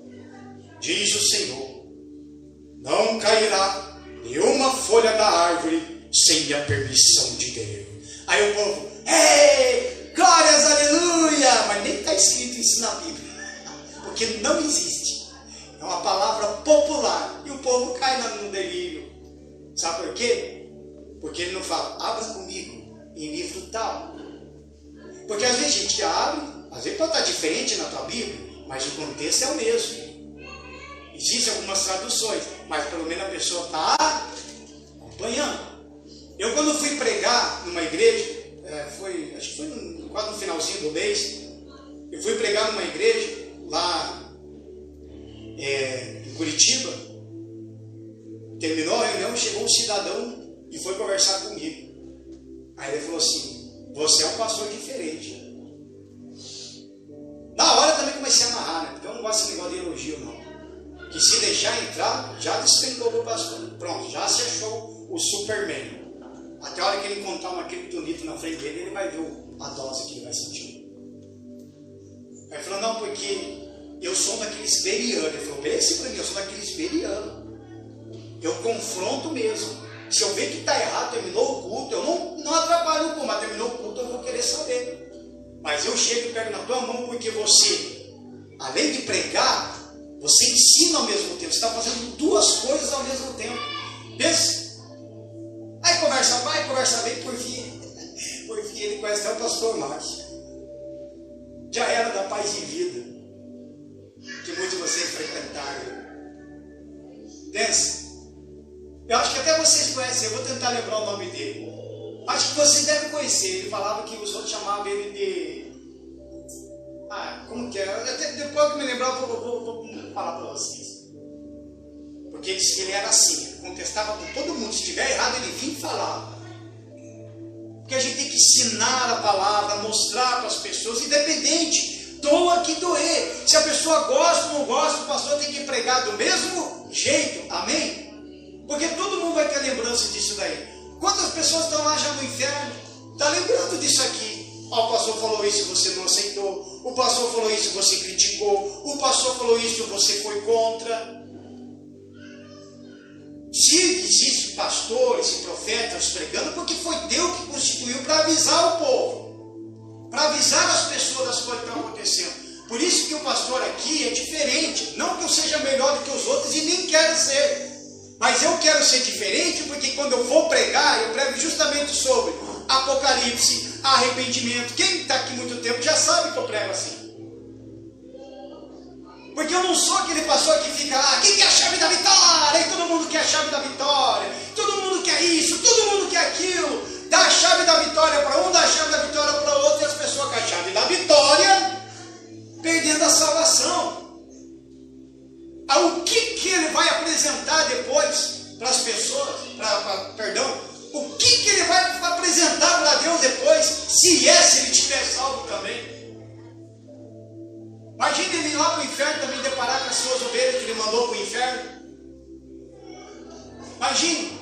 Diz o Senhor: não cairá nenhuma folha da árvore sem a permissão de Deus. Aí o povo: ei, glórias, aleluia! Mas nem está escrito isso na Bíblia, porque não existe. É uma palavra popular e o povo cai no delírio. Sabe por quê? Porque ele não fala: abra comigo em livro tal. Porque às vezes a gente abre, às vezes pode estar diferente na tua Bíblia, mas o contexto é o mesmo. Existem algumas traduções, mas pelo menos a pessoa está acompanhando. Eu quando fui pregar numa igreja, acho que foi quase no finalzinho do mês, eu fui pregar numa igreja lá em Curitiba. Terminou a reunião, chegou um cidadão e foi conversar comigo. Aí ele falou assim: você é um pastor diferente. Na hora também comecei a amarrar, né? Porque eu não gosto desse negócio de elogio, não. Que se deixar entrar, já despencou do pastor. Pronto, já se achou o Superman. Até a hora que ele encontrar uma criptonita na frente dele, ele vai ver a dose que ele vai sentir. Aí ele falou: não, porque eu sou daqueles berianos. Ele falou: pense para mim, eu sou daqueles berianos. Eu confronto mesmo. Se eu ver que está errado, terminou o culto, eu não atrapalho o culto, mas terminou o culto, eu vou querer saber. Mas eu chego e pego na tua mão, porque você, além de pregar, você ensina ao mesmo tempo. Você está fazendo duas coisas ao mesmo tempo. Pensa. Aí conversa vai, conversa vem, por fim ele conhece até o pastor Márcio. Já era da Paz e Vida, que muitos de vocês frequentaram. Pensa. Eu acho que até vocês conhecem, eu vou tentar lembrar o nome dele. Acho que vocês devem conhecer. Ele falava que os outros chamavam ele de... como que é? Até depois que eu me lembrar, eu vou falar para vocês. Porque ele disse que ele era assim, ele contestava com todo mundo. Se estiver errado, ele vinha e falava. Porque a gente tem que ensinar a palavra, mostrar para as pessoas, independente, doa que doer. Se a pessoa gosta ou não gosta, o pastor tem que pregar do mesmo jeito, amém? Porque todo mundo vai ter lembrança disso daí. Quantas pessoas estão lá já no inferno? Está lembrando disso aqui. O pastor falou isso e você não aceitou. O pastor falou isso e você criticou. O pastor falou isso e você foi contra. Se existem pastores e profetas pregando, porque foi Deus que constituiu para avisar o povo. Para avisar as pessoas das coisas que estão acontecendo. Por isso que o pastor aqui é diferente. Não que eu seja melhor do que os outros e nem quero ser. Mas eu quero ser diferente porque quando eu vou pregar, eu prego justamente sobre Apocalipse, arrependimento. Quem está aqui muito tempo já sabe que eu prego assim. Porque eu não sou aquele pastor que fica lá: quem quer a chave da vitória? E todo mundo quer a chave da vitória. Todo mundo quer isso, todo mundo quer aquilo. Dá a chave da vitória para um, dá a chave da vitória para outro. E as pessoas com a chave da vitória perdendo a salvação. O que ele vai apresentar depois para as pessoas, o que ele vai apresentar para Deus depois, se ele tiver salvo também? Imagina ele ir lá para o inferno também deparar com as suas ovelhas que ele mandou para o inferno. Imagina.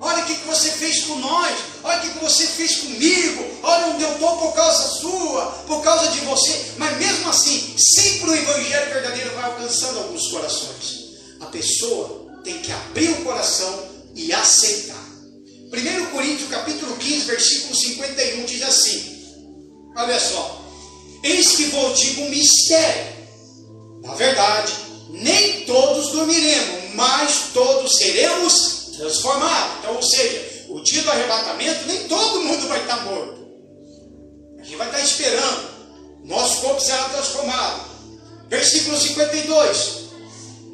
Olha o que você fez com nós, olha o que você fez comigo, olha onde eu estou por causa sua, por causa de você. Mas mesmo assim, sempre o evangelho verdadeiro vai alcançando alguns corações. A pessoa tem que abrir o coração e aceitar. 1 Coríntios capítulo 15, versículo 51 diz assim: olha só: eis que vos digo um mistério. Na verdade, nem todos dormiremos, mas todos seremos transformado. Então, ou seja, o dia do arrebatamento, nem todo mundo vai estar morto. A gente vai estar esperando. Nosso corpo será transformado. Versículo 52.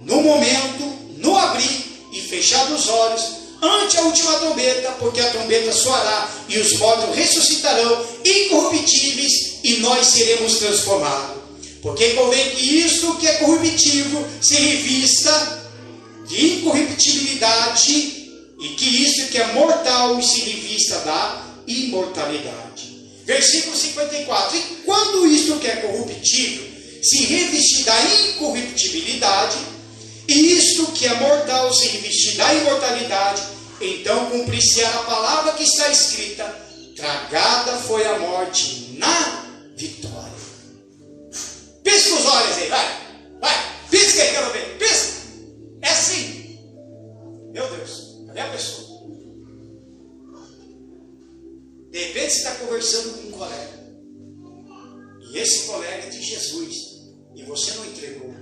No momento, no abrir e fechar dos olhos, ante a última trombeta, porque a trombeta soará e os mortos ressuscitarão incorruptíveis e nós seremos transformados. Porque convém que isto que é corruptível se revista de incorruptibilidade, e que isso que é mortal se revista da imortalidade. Versículo 54. E quando isto que é corruptível se revestir da incorruptibilidade, e isto que é mortal se revestir da imortalidade, então cumprir-se-á a palavra que está escrita: tragada foi a morte na vitória. Pisca os olhos aí, vai, pisca aí, quero ver, pisca. É assim. Meu Deus, cadê a pessoa? De repente você está conversando com um colega, e esse colega é de Jesus, e você não entregou.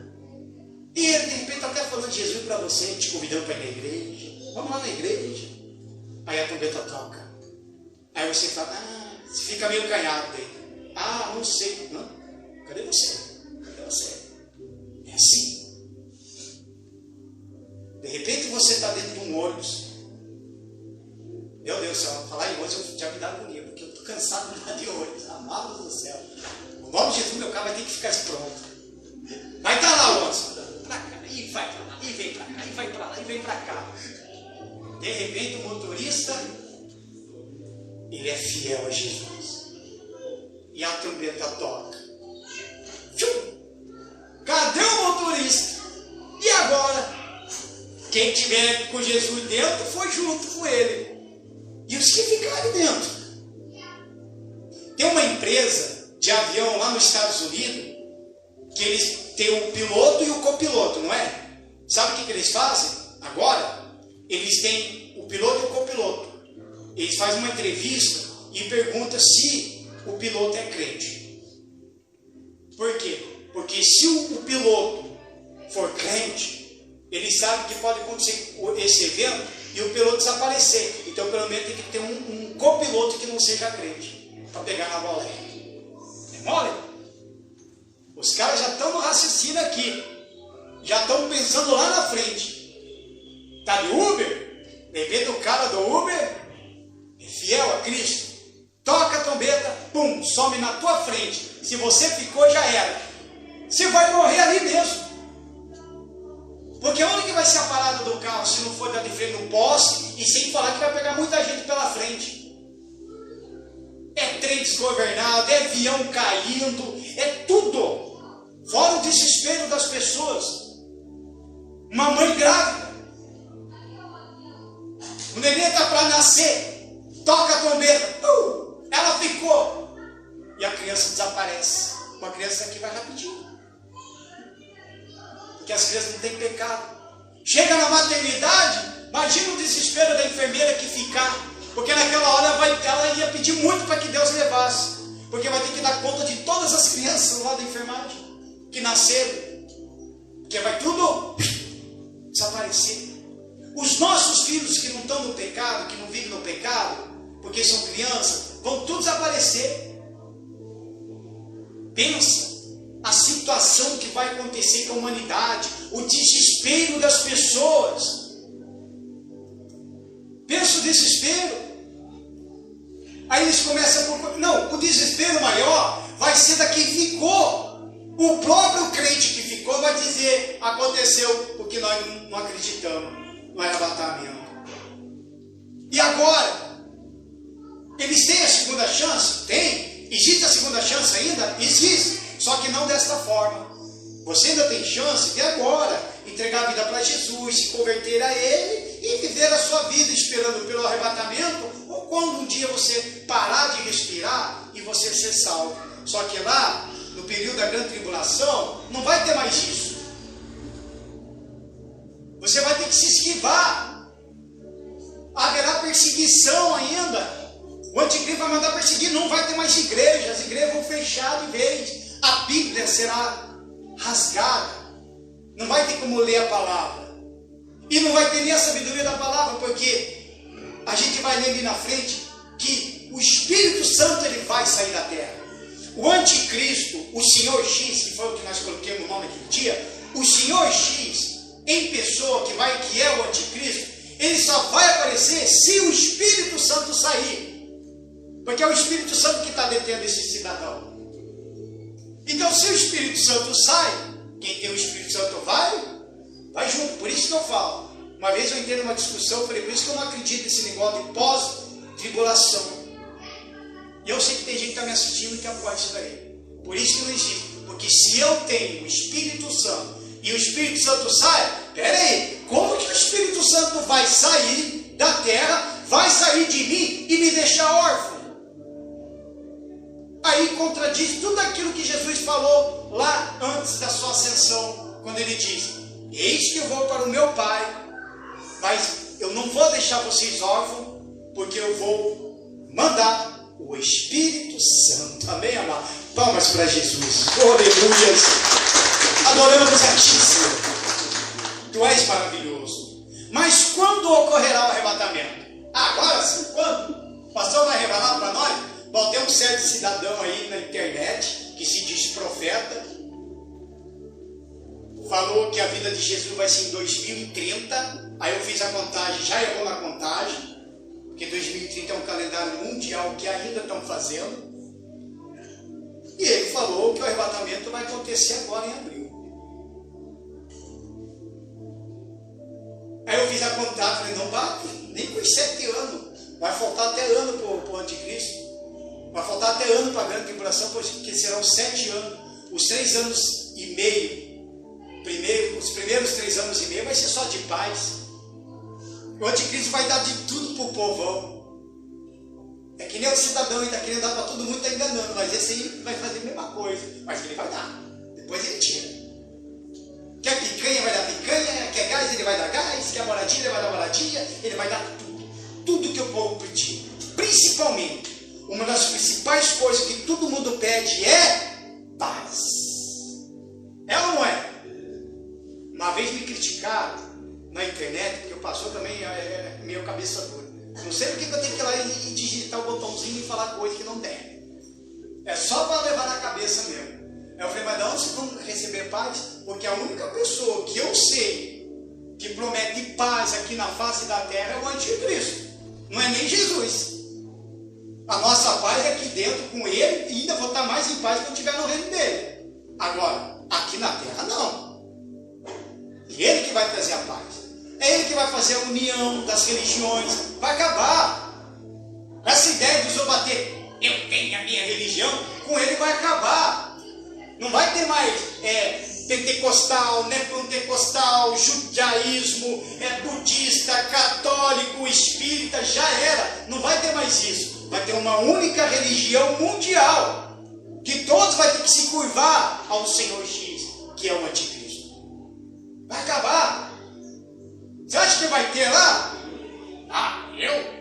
E ele de repente está até falando de Jesus para você, te convidando para ir na igreja. Vamos lá na igreja. Aí a trombeta toca. Aí você fala, você fica meio canhado dele. Não sei. Não, cadê você? Cadê você? É assim. De repente você está dentro de um ônibus. Meu Deus do céu, falar em ônibus eu tinha me dado agonia, porque eu estou cansado de andar de ônibus. Amado do céu. O nome de Jesus, meu carro vai ter que ficar pronto. Vai estar lá o ônibus. Pra cá, e vai para lá, e vem para cá, e vai para lá, e vem para cá. De repente o motorista, ele é fiel a Jesus. E a trombeta toca. Cadê o motorista? E agora? Quem tiver com Jesus dentro foi junto com ele. E os que ficarem dentro. Tem uma empresa de avião lá nos Estados Unidos que eles têm o piloto e o copiloto, não é? Sabe o que eles fazem? Agora, eles têm o piloto e o copiloto. Eles fazem uma entrevista e perguntam se o piloto é crente. Por quê? Porque se o piloto for crente, ele sabe que pode acontecer esse evento e o piloto desaparecer. Então, pelo menos tem que ter um copiloto que não seja crente, para pegar na boleia. É mole? Os caras já estão no raciocínio aqui. Já estão pensando lá na frente. Está de Uber? De repente o cara do Uber é fiel a Cristo. Toca a trombeta, pum, some na tua frente. Se você ficou, já era. Você vai morrer ali mesmo. Porque onde que vai ser a parada do carro se não for dar de frente no poste? E sem falar que vai pegar muita gente pela frente. É trem desgovernado, é avião caindo, é tudo. Fora o desespero das pessoas. Uma mãe grávida. O neném está para nascer. Toca a trombeta. Ela ficou. E a criança desaparece. Uma criança aqui vai rapidinho. Porque as crianças não têm pecado. Chega na maternidade, imagina o desespero da enfermeira que ficar. Porque naquela hora ela ia pedir muito para que Deus levasse. Porque vai ter que dar conta de todas as crianças lá da enfermagem que nasceram. Porque vai tudo desaparecer. Os nossos filhos que não estão no pecado, que não vivem no pecado, porque são crianças, vão tudo desaparecer. Pensa a situação que vai acontecer com a humanidade, o desespero das pessoas. Pensa o desespero. Aí eles começam a... Não, o desespero maior vai ser da quem ficou. O próprio crente que ficou vai dizer: aconteceu porque nós não acreditamos no arrebatamento. E agora? Eles têm a segunda chance? Tem. Existe a segunda chance ainda? Existe. Só que não desta forma. Você ainda tem chance de agora entregar a vida para Jesus, se converter a Ele e viver a sua vida esperando pelo arrebatamento, ou quando um dia você parar de respirar e você ser salvo. Só que lá, no período da grande tribulação, não vai ter mais isso. Você vai ter que se esquivar. Haverá perseguição ainda. O anticristo vai mandar perseguir, não vai ter mais igreja. As igrejas vão fechar de vez. A Bíblia será rasgada. Não vai ter como ler a palavra. E não vai ter nem a sabedoria da palavra, porque a gente vai ler ali na frente que o Espírito Santo ele vai sair da terra. O anticristo, o Senhor X, que foi o que nós colocamos o nome naquele dia, o Senhor X, em pessoa que é o anticristo, ele só vai aparecer se o Espírito Santo sair. Porque é o Espírito Santo que está detendo esse cidadão. Então, se o Espírito Santo sai, quem tem o Espírito Santo vai junto. Por isso que eu falo. Uma vez eu entrei numa discussão, eu falei, por isso que eu não acredito nesse negócio de pós-tribulação. E eu sei que tem gente que está me assistindo que apoia isso daí. Por isso que não existe. Porque se eu tenho o Espírito Santo e o Espírito Santo sai, peraí, como que o Espírito Santo vai sair da terra, vai sair de mim e me deixar órfão? Aí contradiz tudo aquilo que Jesus falou lá antes da sua ascensão, quando ele diz: eis que eu vou para o meu Pai, mas eu não vou deixar vocês órfãos, porque eu vou mandar o Espírito Santo. Amém, amado? Palmas para Jesus. Oh, aleluia. Adoramos a Ti, Senhor. Tu és maravilhoso. Mas quando ocorrerá o arrebatamento? Agora sim, quando? O pastor vai revelar para nós? Bom, tem um certo cidadão aí na internet que se diz profeta, falou que a vida de Jesus vai ser em 2030. Aí eu fiz a contagem, já errou na contagem, porque 2030 é um calendário mundial que ainda estão fazendo. E ele falou que o arrebatamento vai acontecer agora em abril. Aí eu fiz a contagem, falei, não bate, nem com os 7 anos. Vai faltar até ano para o anticristo. Vai faltar até ano para a grande tribulação, porque serão 7 anos. Os 3 anos e meio, os primeiros 3 anos e meio vai ser só de paz. O anticristo vai dar de tudo para o povão. É que nem o cidadão ainda querendo dar para todo mundo, está enganando, mas esse aí vai fazer a mesma coisa. Mas ele vai dar, depois ele tira. Quer picanha, vai dar picanha. Quer gás, ele vai dar gás. Quer moradia, ele vai dar moradia. Ele vai dar tudo, tudo que o povo pedir. Principalmente, uma das principais coisas que todo mundo pede é paz. É ou não é? Uma vez me criticaram na internet, porque o pastor também é meio cabeça dura. Não sei porque eu tenho que ir lá e digitar o botãozinho e falar coisa que não tem. É só para levar na cabeça mesmo. Eu falei, mas de onde vocês vão receber paz? Porque a única pessoa que eu sei que promete paz aqui na face da terra é o anticristo. Não é nem Jesus. A nossa paz é aqui dentro com ele, e ainda vou estar mais em paz quando estiver no reino dele. Agora, aqui na terra não. E ele que vai trazer a paz. É ele que vai fazer a união das religiões. Vai acabar. Essa ideia de bater, eu tenho a minha religião, com ele vai acabar. Não vai ter mais pentecostal, neopentecostal, judaísmo, budista, católico, espírita, já era. Não vai ter mais isso. Vai ter uma única religião mundial, que todos vão ter que se curvar ao Senhor X, que é o anticristo. Vai acabar. Você acha que vai ter lá? Ah,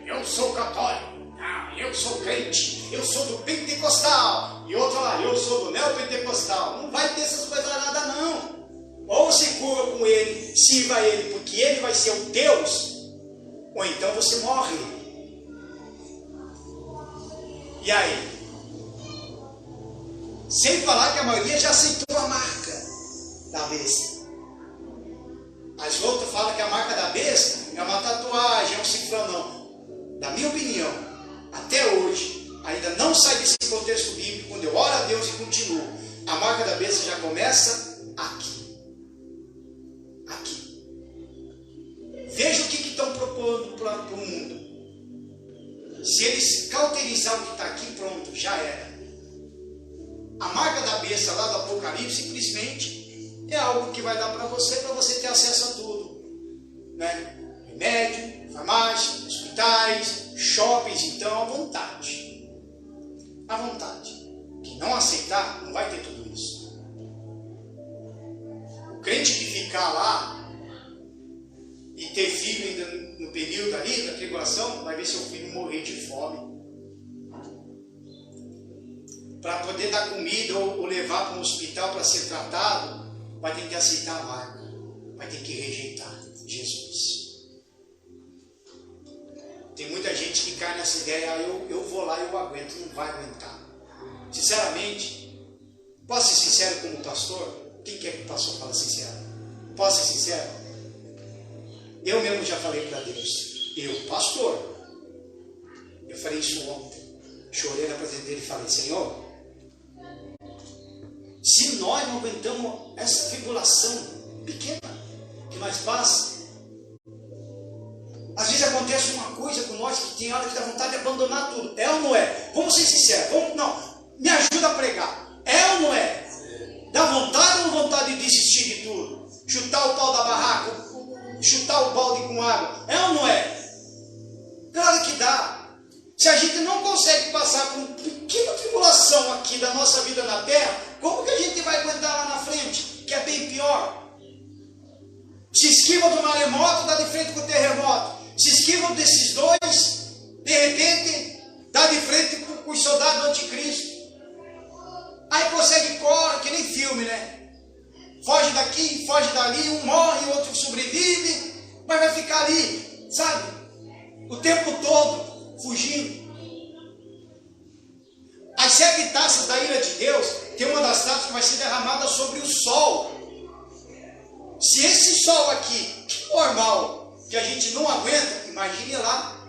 eu sou católico. Ah, eu sou crente. Eu sou do pentecostal. E outro lá, eu sou do neopentecostal. Não vai ter essas coisas nada não. Ou você curva com ele, sirva a ele, porque ele vai ser o Deus, ou então você morre. E aí? Sem falar que a maioria já aceitou a marca da besta. As outras falam que a marca da besta é uma tatuagem, é um cifrão, não. Da minha opinião, até hoje, ainda não sai desse contexto bíblico. Quando eu oro a Deus e continuo, a marca da besta já começa aqui. Aqui. Veja o que estão propondo para o mundo. Se eles cauterizar o que está aqui, pronto, já era. A marca da besta lá do Apocalipse simplesmente é algo que vai dar para você ter acesso a tudo, né? Remédio, farmácia, hospitais, shoppings, então à vontade. À vontade. Quem não aceitar, não vai ter tudo isso. O crente que ficar lá e ter filho ainda no período ali da tribulação, vai ver seu filho morrer de fome. Para poder dar comida ou levar para um hospital para ser tratado, vai ter que aceitar a marca, vai ter que rejeitar Jesus. Tem muita gente que cai nessa ideia, eu vou lá e eu aguento, não vai aguentar. Sinceramente, posso ser sincero como pastor? Quem quer que o pastor fale sincero? Posso ser sincero? Eu mesmo já falei para Deus, pastor, eu falei isso ontem, chorei na presença dele e falei, Senhor, se nós não aguentamos essa tribulação pequena que nós passamos, às vezes acontece uma coisa com mostra que tem hora que dá vontade de abandonar tudo. É ou não é? Vamos ser sinceros. Não, me ajuda a pregar. É ou não é? Dá vontade ou vontade de desistir de tudo? Chutar o pau da barraca, chutar o balde com água. É ou não é? Claro que dá. Se a gente não consegue passar por uma pequena tribulação aqui da nossa vida na terra, como que a gente vai aguentar lá na frente? Que é bem pior. Se esquiva do maremoto, dá de frente com o terremoto. Se esquiva desses dois, de repente, dá de frente com os soldados do anticristo. Aí consegue correr, que nem filme, né? Foge daqui, foge dali, um morre, o outro sobrevive, mas vai ficar ali, sabe? O tempo todo, fugindo. As 7 taças da ira de Deus, tem uma das taças que vai ser derramada sobre o sol. Se esse sol aqui, normal, que a gente não aguenta, imagine lá.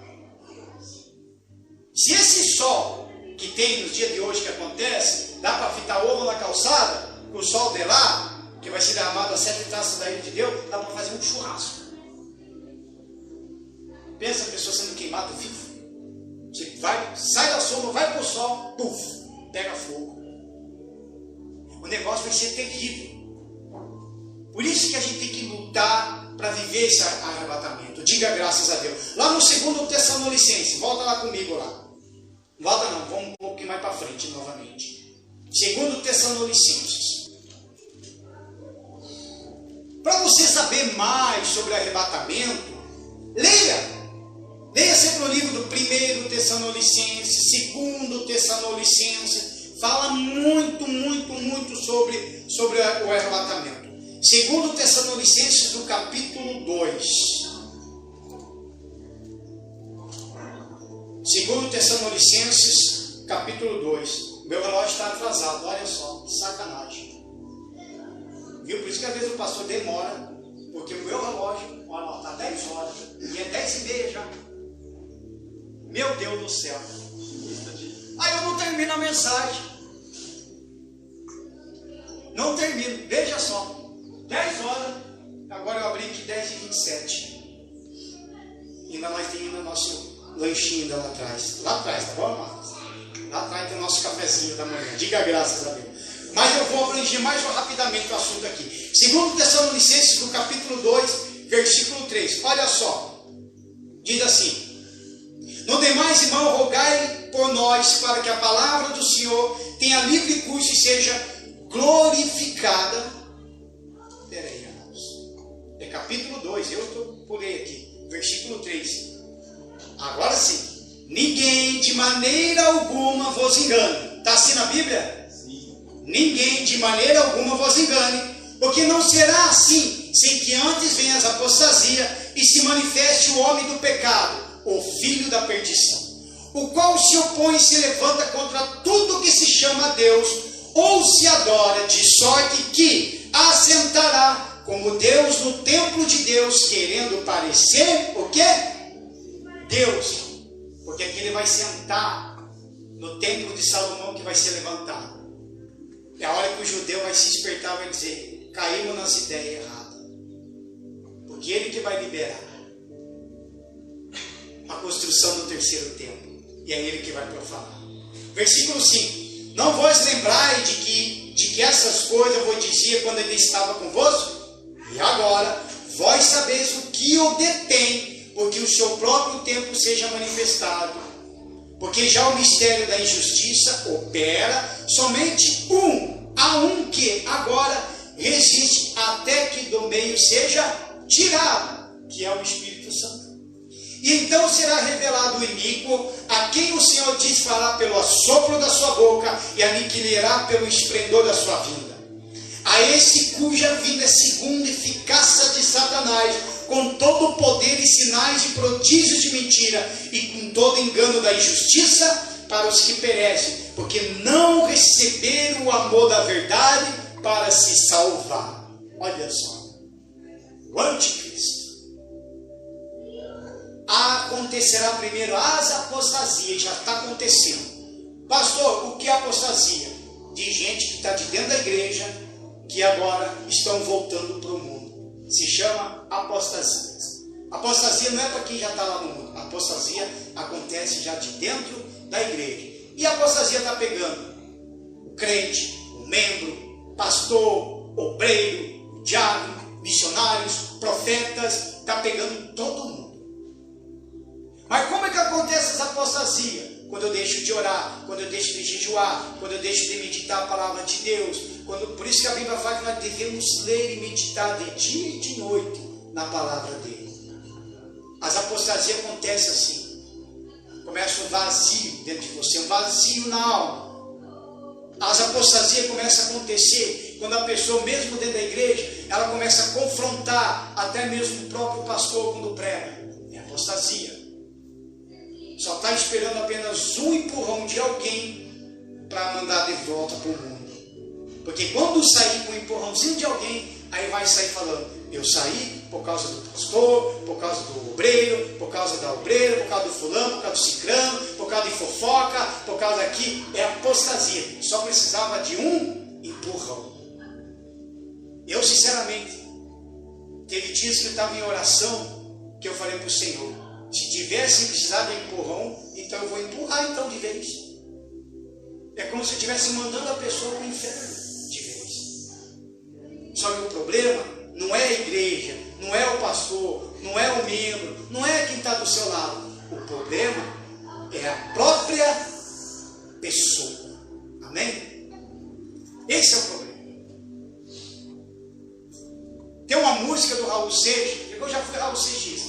Se esse sol que tem nos dias de hoje que acontece, dá para fitar ovo na calçada, com o sol de lá, que vai ser derramado as 7 taças da ira de Deus, dá para fazer um churrasco. Pensa a pessoa sendo queimada viva. Você vai, sai da sombra, vai para o sol, puf, pega fogo. O negócio vai ser terrível. Por isso que a gente tem que lutar para viver esse arrebatamento. Diga graças a Deus. Lá no 2 Tessalonicenses, volta lá comigo lá. Volta não, vamos um pouquinho mais para frente novamente. 2 Tessalonicenses. Para você saber mais sobre arrebatamento, leia. Leia sempre o livro do 1 Tessalonicenses, 2 Tessalonicenses. Fala muito sobre o arrebatamento. 2 Tessalonicenses, do capítulo 2. 2 Tessalonicenses, capítulo 2. Meu relógio está atrasado, olha só, que sacanagem. Viu? Por isso que às vezes o pastor demora, porque o meu relógio, olha, está 10 horas, e é 10h30 já. Meu Deus do céu. Aí eu não termino a mensagem. Não termino, veja só. 10 horas, agora eu abri aqui 10h27. Ainda nós temos o nosso lanchinho ainda lá atrás. Lá atrás, tá bom, amados? Lá atrás tem o nosso cafezinho da manhã. Diga graças a Deus. Mas eu vou abranger mais rapidamente o assunto aqui. 2 Tessalonicenses, do capítulo 2, versículo 3. Olha só. Diz assim: no demais, irmão, rogai por nós, para que a palavra do Senhor tenha livre curso e seja glorificada. Peraí, irmãos. É capítulo 2, eu pulei aqui. Versículo 3. Agora sim. Ninguém de maneira alguma vos engane. Está assim na Bíblia? Sim. Ninguém de maneira alguma vos engane, porque não será assim, sem que antes venha a apostasia e se manifeste o homem do pecado, o filho da perdição, o qual se opõe e se levanta contra tudo que se chama Deus ou se adora, de sorte que assentará como Deus no templo de Deus, querendo parecer o quê? Deus. Porque aqui ele vai sentar no templo de Salomão, que vai ser levantado. É a hora que o judeu vai se despertar e vai dizer: caímos nas ideias erradas. Porque ele que vai liberar a construção do terceiro templo. E é ele que vai profanar. Versículo 5. Não vos lembrai de que essas coisas eu vos dizia quando ele estava convosco? E agora, vós sabeis o que o detém, porque o seu próprio tempo seja manifestado. Porque já o mistério da injustiça opera somente há um que agora resiste até que do meio seja tirado, que é o Espírito Santo. E então será revelado o iníquo, a quem o Senhor diz fará pelo assopro da sua boca e aniquilará pelo esplendor da sua vinda. A esse cuja vinda é segundo a eficácia de Satanás, com todo o poder e sinais e prodígios de mentira, e com todo engano da injustiça para os que perecem, porque não receberam o amor da verdade para se salvar. Olha só, o anticristo. Acontecerá primeiro as apostasias, já está acontecendo. Pastor, o que é apostasia? De gente que está de dentro da igreja, que agora estão voltando para o mundo. Se chama apostasias. Apostasia não é para quem já está lá no mundo. A apostasia acontece já de dentro da igreja. E a apostasia está pegando o crente, o membro, pastor, obreiro, diácono, missionários, profetas, está pegando todo mundo. Mas como é que acontece essa apostasia? Quando eu deixo de orar, quando eu deixo de jejuar, quando eu deixo de meditar a palavra de Deus. Por isso que a Bíblia fala que nós devemos ler e meditar de dia e de noite na palavra dele. As apostasias acontecem assim. Começa um vazio dentro de você, um vazio na alma. As apostasias começam a acontecer quando a pessoa, mesmo dentro da igreja, ela começa a confrontar até mesmo o próprio pastor quando prega. É apostasia. Só está esperando apenas um empurrão de alguém para mandar de volta para o mundo. Porque quando sair com um empurrãozinho de alguém, aí vai sair falando: eu saí por causa do pastor, por causa do obreiro, por causa da obreira, por causa do fulano, por causa do cicrano, por causa de fofoca, por causa daqui. É apostasia. Só precisava de um empurrão. Eu, sinceramente, teve dias que eu estava em oração, que eu falei para o Senhor: se tivesse precisado de empurrão, então eu vou empurrar então de vez. É como se eu estivesse mandando a pessoa para o inferno de vez. Só que o problema não é a igreja, não é o pastor, não é o membro, não é quem está do seu lado. O problema é a própria pessoa. Amém? Esse é o problema. Tem uma música do Raul Seixas, eu já fui Raul Seixas,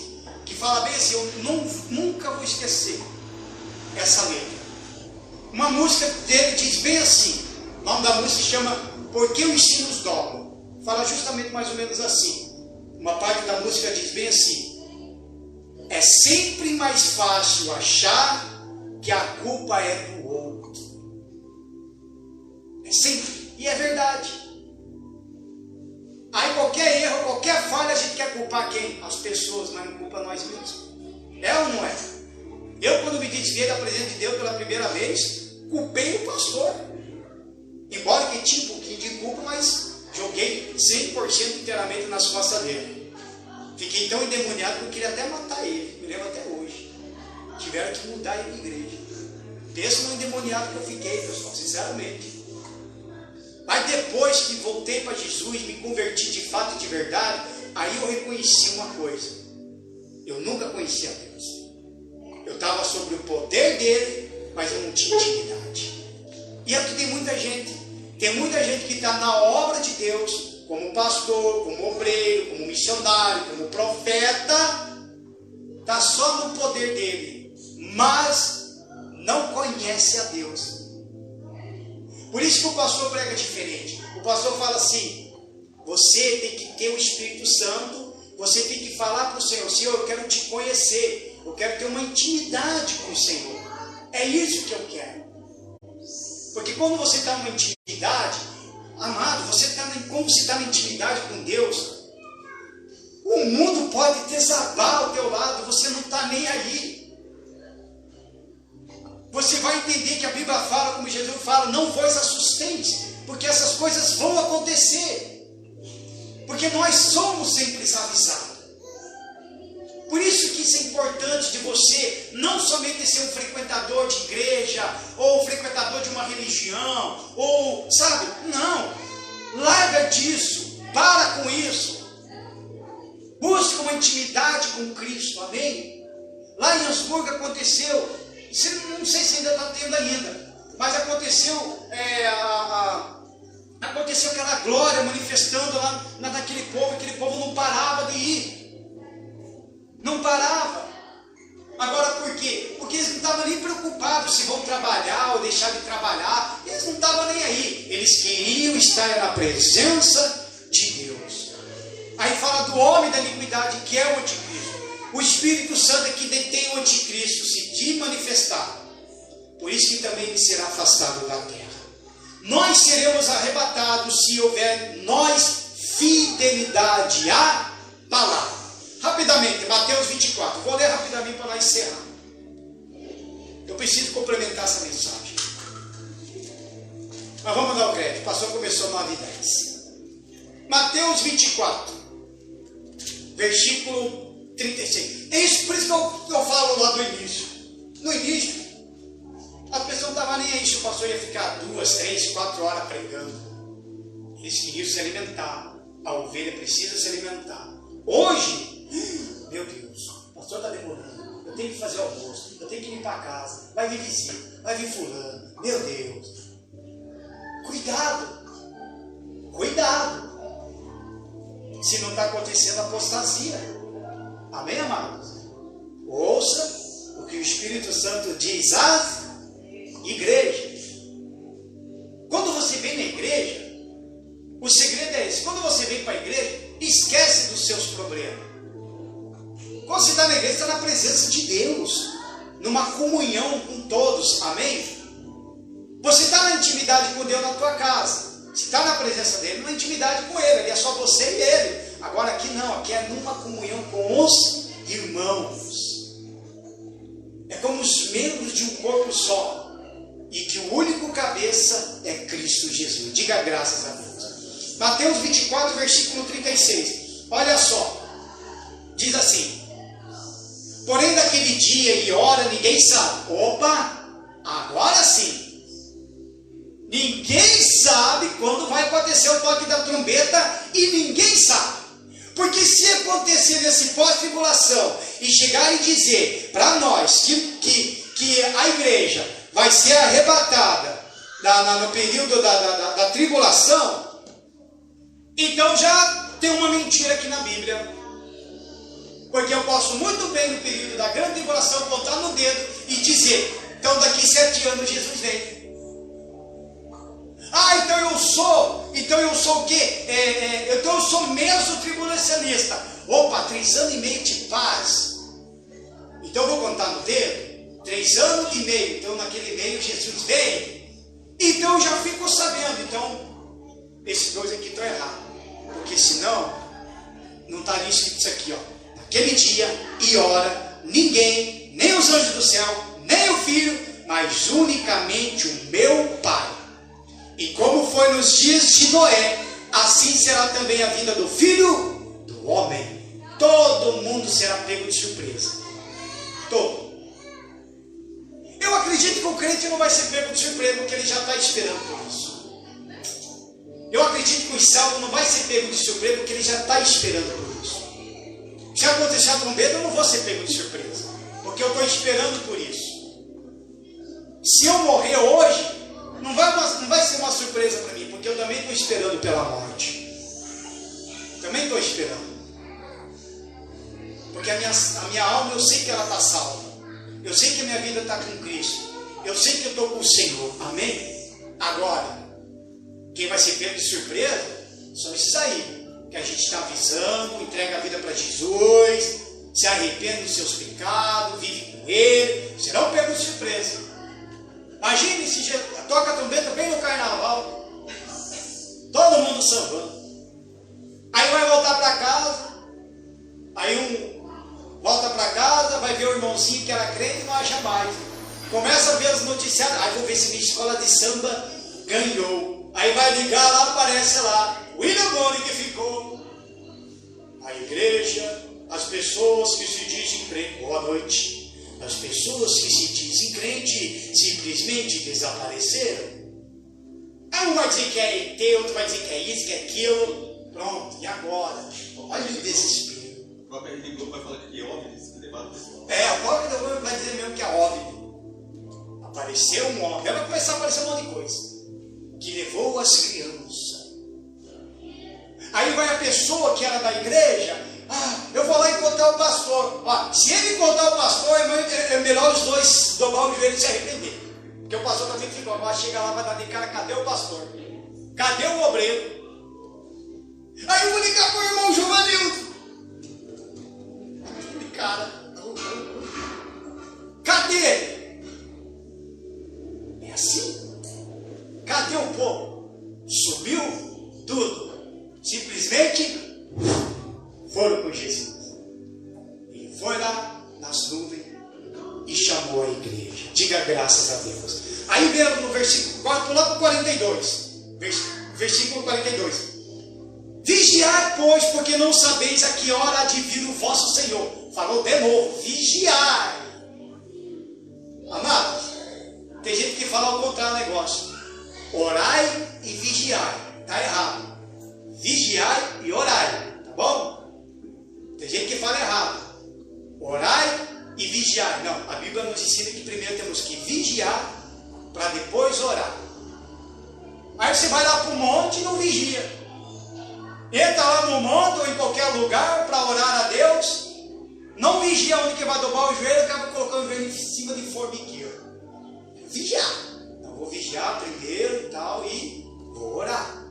que fala bem assim, eu nunca vou esquecer essa letra. Uma música dele diz bem assim, o nome da música se chama Por que os Sinos Dobram? Fala justamente mais ou menos assim. Uma parte da música diz bem assim: é sempre mais fácil achar que a culpa é do outro. É sempre, e é verdade. Aí qualquer erro, qualquer falha, a gente quer culpar quem? As pessoas, mas não culpa nós mesmos. É ou não é? Eu, quando me desviei da presença de Deus pela primeira vez, culpei o pastor. Embora que tinha um pouquinho de culpa, mas joguei 100% inteiramente nas costas dele. Fiquei tão endemoniado que eu queria até matar ele. Me lembro até hoje. Tiveram que mudar ele de igreja. Pensa no endemoniado que eu fiquei, pessoal, sinceramente. Mas depois que voltei para Jesus, me converti de fato e de verdade, aí eu reconheci uma coisa: eu nunca conhecia Deus. Eu estava sobre o poder dele, mas eu não tinha intimidade. E aqui tem muita gente que está na obra de Deus, como pastor, como obreiro, como missionário, como profeta, está só no poder dele, mas não conhece a Deus. Por isso que o pastor prega diferente. O pastor fala assim: você tem que ter o Espírito Santo, você tem que falar para o Senhor: Senhor, eu quero te conhecer, eu quero ter uma intimidade com o Senhor. É isso que eu quero. Porque quando você está numa intimidade, amado, como você está na intimidade com Deus, o mundo pode desabar ao teu lado, você não está nem aí. Você vai entender que a Bíblia fala, como Jesus fala: não vos assusteis, porque essas coisas vão acontecer. Porque nós somos sempre avisados. Por isso que isso é importante de você não somente ser um frequentador de igreja, ou um frequentador de uma religião, ou, sabe, não. Larga disso, para com isso. Busque uma intimidade com Cristo, amém? Lá em Hamburgo aconteceu, não sei se ainda está tendo ainda, mas aconteceu aconteceu aquela glória manifestando lá naquele povo não parava de ir. Não parava. Agora por quê? Porque eles não estavam nem preocupados se vão trabalhar ou deixar de trabalhar. Eles não estavam nem aí. Eles queriam estar na presença de Deus. Aí fala do homem da iniquidade, que é o anticristo. O Espírito Santo é que detém o anticristo se te manifestar. Por isso que também ele será afastado da terra. Nós seremos arrebatados se houver nós fidelidade à palavra. Rapidamente, Mateus 24. Vou ler rapidamente para nós encerrar. Eu preciso complementar essa mensagem. Mas vamos dar o crédito. O pastor começou 9:10. Mateus 24, versículo 36. É isso, por isso que eu falo lá do início. No início, a pessoa não estava nem aí se o pastor ia ficar 2, 3, 4 horas pregando. Eles queriam se alimentar. A ovelha precisa se alimentar. Hoje, meu Deus, o pastor está demorando. Eu tenho que fazer almoço, eu tenho que limpar a casa. Vai vir visita, vai vir fulano. Meu Deus. Cuidado. Cuidado. Se não está acontecendo apostasia. Amém, amados? Ouça o que o Espírito Santo diz às igrejas. Quando você vem na igreja, o segredo é esse. Quando você vem para a igreja, esquece dos seus problemas. Quando você está na igreja, está na presença de Deus, numa comunhão com todos. Amém? Você está na intimidade com Deus na tua casa. Você está na presença dele, na intimidade com ele. Ali é só você e ele. Agora aqui não, aqui é numa comunhão com os irmãos. É como os membros de um corpo só. E que o único cabeça é Cristo Jesus. Diga graças a Deus. Mateus 24, versículo 36. Olha só. Diz assim: porém daquele dia e hora ninguém sabe. Opa, agora sim. Ninguém sabe quando vai acontecer o toque da trombeta. E ninguém sabe. Porque se acontecer nesse pós-tribulação e chegar e dizer para nós que a igreja vai ser arrebatada no período da tribulação, então já tem uma mentira aqui na Bíblia. Porque eu posso muito bem no período da grande tribulação botar no dedo e dizer, então daqui 7 anos Jesus vem. Ah, então eu sou o quê? Então eu sou meso tribulacionista. Opa, 3 anos e meio de paz. Então eu vou contar no dedo, 3 anos e meio, então naquele meio Jesus vem. Então eu já fico sabendo, então esses 2 aqui estão errados. Porque senão, não estaria escrito isso aqui, ó. Naquele dia e hora, ninguém, nem os anjos do céu, nem o Filho, mas unicamente o meu Pai. E como foi nos dias de Noé, assim será também a vinda do Filho do Homem. Todo mundo será pego de surpresa. Todo. Eu acredito que o crente não vai ser pego de surpresa, porque ele já está esperando por isso. Eu acredito que o salvo não vai ser pego de surpresa, porque ele já está esperando por isso. Se acontecer a trombeta, eu não vou ser pego de surpresa, porque eu estou esperando por isso. Se eu morrer hoje, não vai ser uma surpresa para mim, porque eu também estou esperando pela morte. Também estou esperando. Porque a minha alma, eu sei que ela está salva. Eu sei que a minha vida está com Cristo. Eu sei que eu estou com o Senhor. Amém? Agora, quem vai ser pego de surpresa são esses aí, que a gente está avisando, entrega a vida para Jesus, se arrepende dos seus pecados, vive com Ele. Serão pegos de surpresa. Imagine se toca a trombeta bem no carnaval, todo mundo sambando. Aí vai voltar para casa, aí volta para casa, vai ver o irmãozinho que era crente e não acha mais. Começa a ver os noticiários, aí vou ver se minha escola de samba ganhou. Aí vai ligar lá, aparece lá, William Bonner que ficou. A igreja, as pessoas que se dizem crente, boa noite. As pessoas que se dizem crente simplesmente desapareceram. Aí um vai dizer que é ET, outro vai dizer que é isso, que é aquilo. Pronto, e agora? Olha o desespero. O próprio RD Globo vai falar que é OVNI, que levado o pessoal. O próprio Globo vai dizer mesmo que é OVNI. Apareceu um OVNI. Aí vai começar a aparecer um monte de coisa. Que levou as crianças. Aí vai a pessoa que era da igreja. Eu vou lá encontrar o pastor. Se ele encontrar o pastor, é melhor os dois dobrar o joelho e se arrepender. Porque o pastor também fica, chega lá, vai dar de cara, cadê o pastor? Cadê o obreiro? Aí eu vou ligar para o irmão Giovanildo. De cara. Cadê ele? É assim. Cadê o povo? Subiu tudo. Simplesmente foram com Jesus. Ele foi lá nas nuvens e chamou a igreja. Diga graças a Deus. Aí vem no versículo 4, lá para o 42. Versículo 42. Vigiai, pois, porque não sabeis a que hora há de vir o vosso Senhor. falou de novo, vigiai. Amados, tem gente que fala ao contrário do negócio. Orai e vigiai. Está errado. Vigiai e orai. Tá bom? Tem gente que fala errado. Orai e vigiai. Não, a Bíblia nos ensina que primeiro temos que vigiar para depois orar. Aí você vai lá para o monte e não vigia. Entra lá no monte ou em qualquer lugar para orar a Deus. Não vigia onde que vai dobrar o joelho, acaba colocando o joelho em cima de formigueiro. Vigiar. Então vou vigiar primeiro e tal e vou orar.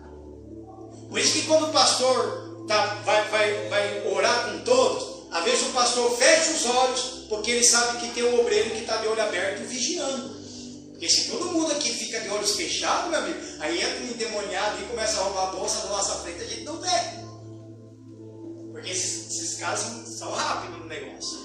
Por isso que quando o pastor vai orar com todos, às vezes o pastor fecha os olhos, porque ele sabe que tem um obreiro que está de olho aberto vigiando. Porque se todo mundo aqui fica de olhos fechados, meu amigo, aí entra um endemoniado e começa a roubar a bolsa da nossa frente, a gente não vê. Porque esses caras são rápidos no negócio.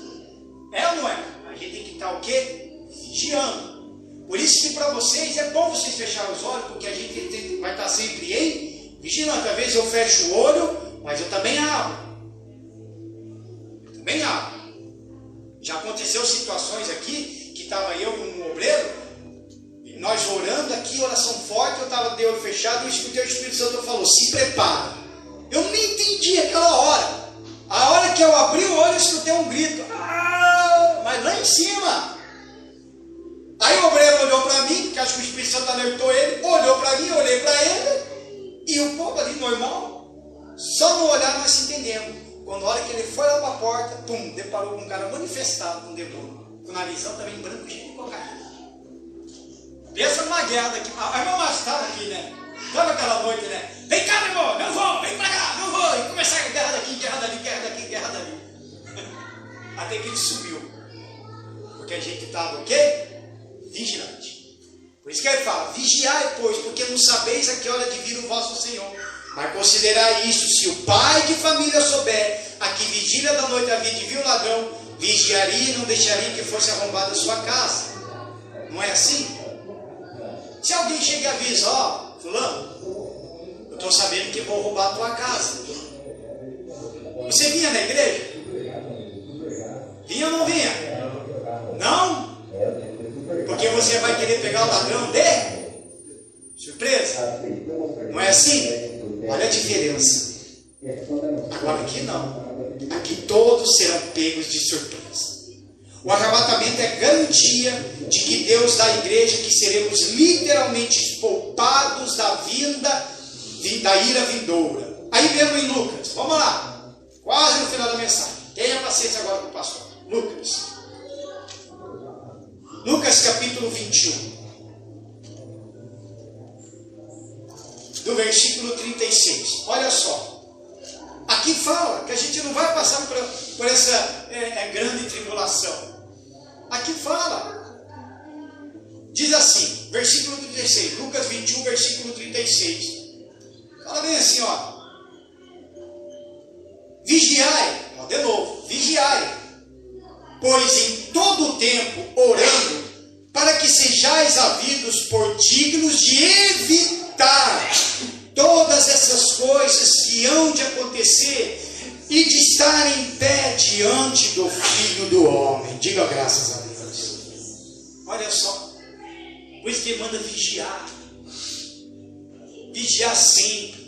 É ou não é? A gente tem que estar o quê? Vigiando. Por isso que para vocês é bom vocês fecharem os olhos, porque a gente vai estar sempre em vigilante. Às vezes eu fecho o olho, mas eu também abro. Também abro. Já aconteceu situações aqui, que estava eu e um obreiro, nós orando aqui, oração forte, eu estava de olho fechado, e eu escutei o Espírito Santo falou, se prepara. Eu nem entendi aquela hora. A hora que eu abri o olho, eu escutei um grito. Mas lá em cima. Aí o obreiro olhou para mim, que acho que o Espírito Santo alertou ele, olhou para mim, eu olhei para ele, e o povo ali normal, só no olhar nós se entendemos. Quando a hora que ele foi lá para a porta, pum, deparou com um cara manifestado com demônio, com o narizão também branco, cheio de cocaína. Pensa numa guerra aqui. A irmã Márcia estava aqui, né? Sabe aquela noite, né? Vem cá, meu irmão, não vou, vem pra cá, não vou. E começar a guerra daqui, guerra dali, guerra daqui, guerra dali. Até que ele sumiu. Porque a gente estava o quê? Vigilante. Por isso que ele fala, vigiai, pois, porque não sabeis a que hora de vir o vosso Senhor. Mas considerai isso, se o pai de família souber a que vigília da noite havia de vir o ladrão, vigiaria e não deixaria que fosse arrombada a sua casa. Não é assim? Se alguém chega e avisa, ó, fulano, eu estou sabendo que vou roubar a tua casa. Você vinha na igreja? Vinha ou não vinha? Não? Porque você vai querer pegar o ladrão dele? Surpresa? Não é assim? Olha a diferença. Agora aqui não. Aqui todos serão pegos de surpresa. O arrebatamento é garantia de que Deus dá à igreja que seremos literalmente poupados da ira vindoura. Aí mesmo em Lucas, vamos lá, quase no final da mensagem. Tenha paciência agora com o pastor. Lucas capítulo 21, do versículo 36. Olha só. Aqui fala que a gente não vai passar por essa grande tribulação. Aqui fala, diz assim, versículo 36, Lucas 21, versículo 36. Fala bem assim, ó. Vigiai, ó, de novo, vigiai, pois em todo o tempo orando, para que sejais havidos por dignos de evitar todas essas coisas que hão de acontecer e de estar em pé diante do Filho do Homem. Diga graças a Deus. Olha só, por isso que ele manda vigiar. Vigiar sempre.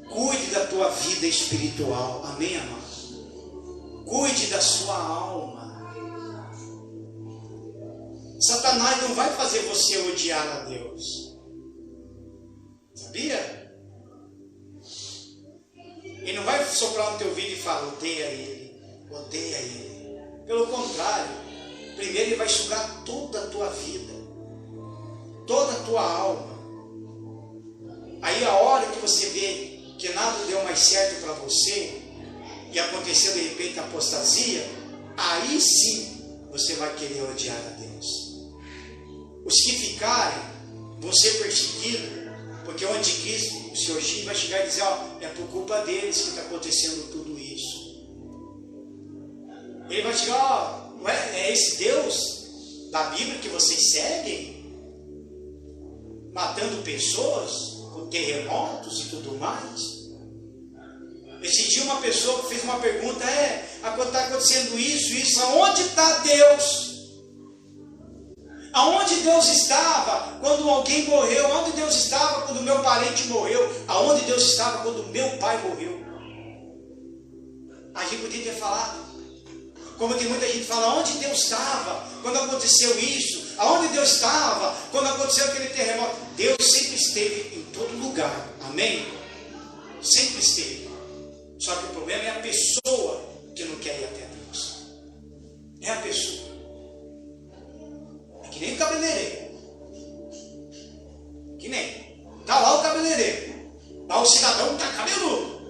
Cuide da tua vida espiritual. Amém, amado? Cuide da sua alma. Satanás não vai fazer você odiar a Deus. Sabia? Ele não vai soprar no teu ouvido e falar, odeia ele, odeia ele. Pelo contrário, primeiro ele vai sugar toda a tua vida, toda a tua alma. Aí a hora que você vê que nada deu mais certo para você, e aconteceu de repente a apostasia, aí sim você vai querer odiar a Deus. Os que ficarem vão ser perseguidos, porque o anticristo, o Senhor X, vai chegar e dizer, ó, é por culpa deles que está acontecendo tudo isso. Ele vai chegar, ó, não é esse Deus da Bíblia que vocês seguem? Matando pessoas, com terremotos e tudo mais? Esse dia uma pessoa fez uma pergunta, está acontecendo isso, aonde está Deus? Aonde Deus estava quando alguém morreu? Aonde Deus estava quando meu parente morreu? Aonde Deus estava quando meu pai morreu? A gente podia ter falado, como tem muita gente que fala, aonde Deus estava quando aconteceu isso? Aonde Deus estava quando aconteceu aquele terremoto? Deus sempre esteve em todo lugar, amém? Sempre esteve. Só que o problema é a pessoa que não quer ir até Deus. É a pessoa. É que nem o cabeleireiro. Que nem. Está lá o cabeleireiro. Lá o cidadão está cabeludo.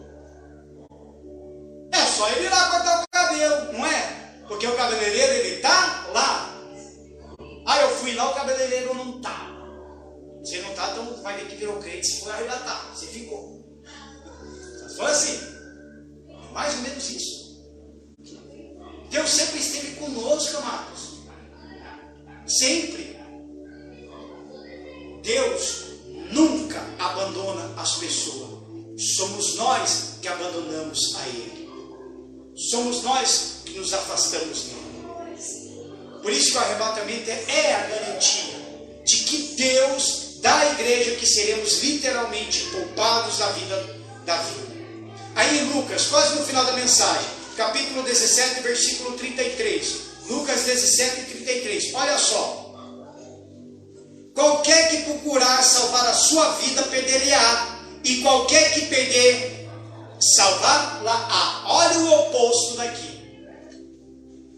É só ele ir lá cortar o cabelo, não é? Porque o cabeleireiro, ele está lá. Ah, eu fui lá, o cabeleireiro não está. Você não está, então vai ver que virou crente. Se for, aí já está. Você ficou. Se for assim, é mais ou menos isso. Deus sempre esteve conosco, amados. Sempre. Deus nunca abandona as pessoas. Somos nós que abandonamos a Ele. Somos nós que nos afastamos dele. Por isso que o arrebatamento é a garantia de que Deus dá à igreja que seremos literalmente poupados da vida. Aí em Lucas, quase no final da mensagem, capítulo 17, versículo 33. Lucas 17, 33. Olha só. Qualquer que procurar salvar a sua vida, perder-lhe-á. E qualquer que perder, salvar-la-á. Olha o oposto daqui.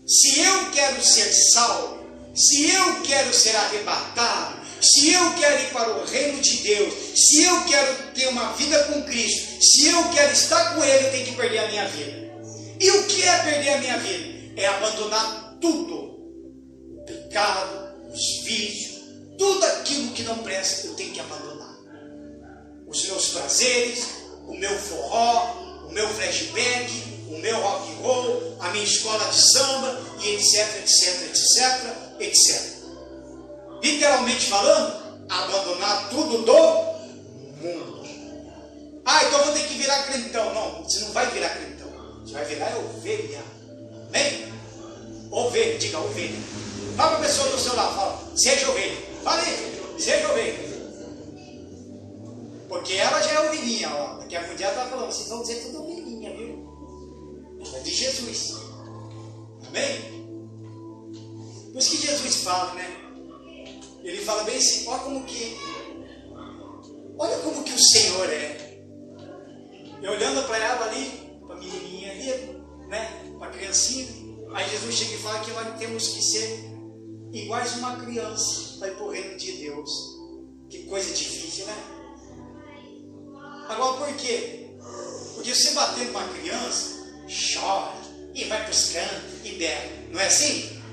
Se eu quero ser salvo, se eu quero ser arrebatado, se eu quero ir para o reino de Deus, se eu quero ter uma vida com Cristo, se eu quero estar com Ele, eu tenho que perder a minha vida. E o que é perder a minha vida? É abandonar tudo. O pecado, os vícios, tudo aquilo que não presta, eu tenho que abandonar. Os meus prazeres, o meu forró, o meu flashback, o meu rock and roll, a minha escola de samba, e etc. Literalmente falando, abandonar tudo do mundo. Ah, então eu vou ter que virar crentão. Não, você não vai virar crentão. Você vai virar ovelha. Amém? Ovelha, diga ovelha. Fala para a pessoa do seu lado, fala, seja ovelha. Fala aí, seja ovelha. Porque ela já é ovelhinha, ó. Daqui a pouco ela está falando, vocês vão dizer tudo ovelhinha, viu? É de Jesus. Amém? Por isso que Jesus fala, né? Ele fala bem assim, olha como que o Senhor é. E olhando para ela ali, para a menininha ali, né? Para a criancinha. Aí Jesus chega e fala que nós temos que ser iguais a uma criança para ir para o reino de Deus. Que coisa difícil, né? Agora por quê? Porque você bater numa criança, chora, e vai para os cantos, e berra. Não é assim?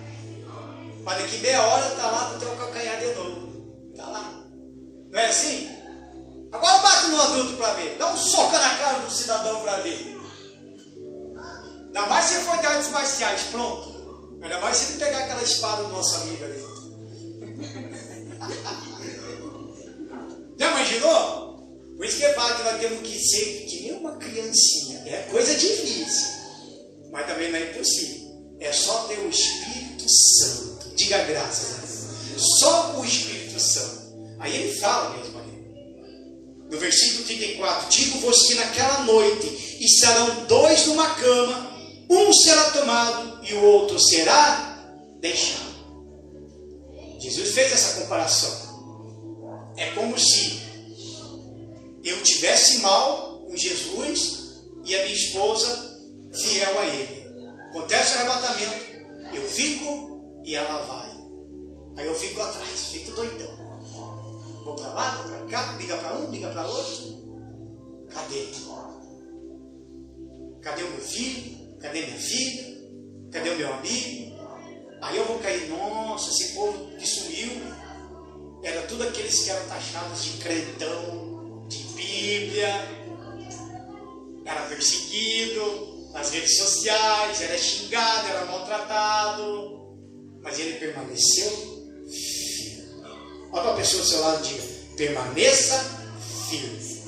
Mas daqui meia hora está lá para trocar o calcanhar de novo. Está lá. Não é assim? Agora bate no adulto para ver. Dá um soco na cara do cidadão para ver. Ainda mais se ele for de artes marciais, pronto. Ainda mais se ele pegar aquela espada do nosso amigo ali. Já imaginou? Por isso que é fala que nós temos que ser que nem uma criancinha. É coisa difícil. Mas também não é impossível. É só ter o Espírito Santo. Diga graças a Deus. Só o Espírito Santo. Aí ele fala mesmo ali. No versículo 34. Digo-vos que naquela noite estarão dois numa cama. Um será tomado e o outro será deixado. Jesus fez essa comparação. É como se eu tivesse mal com Jesus e a minha esposa fiel a Ele. Acontece o arrebatamento, eu fico e ela vai. Aí eu fico atrás, fico doidão. Vou para lá, vou para cá, liga para um, liga para outro. Cadê? Cadê o meu filho? Cadê minha filha? Cadê o meu amigo? Aí eu vou cair, nossa, esse povo que sumiu era tudo aqueles que eram taxados de crentão, de Bíblia, era perseguido nas redes sociais, era xingado, era maltratado, mas ele permaneceu firme. Olha para a pessoa do seu lado e diga, permaneça firme.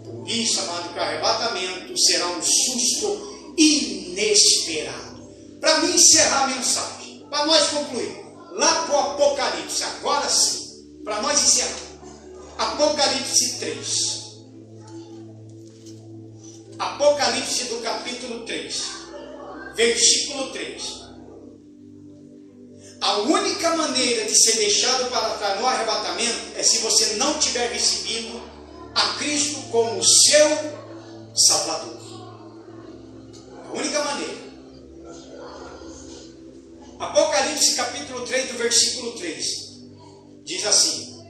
Por Por isso, amado, que o arrebatamento será um susto inesperado. Para mim encerrar a mensagem, para nós concluir, lá para o Apocalipse, agora sim, para nós encerrar. Apocalipse 3. Apocalipse do capítulo 3, versículo 3. A única maneira de ser deixado para trás no arrebatamento é se você não tiver recebido a Cristo como seu Salvador. A única maneira. Apocalipse capítulo 3, do versículo 3, diz assim: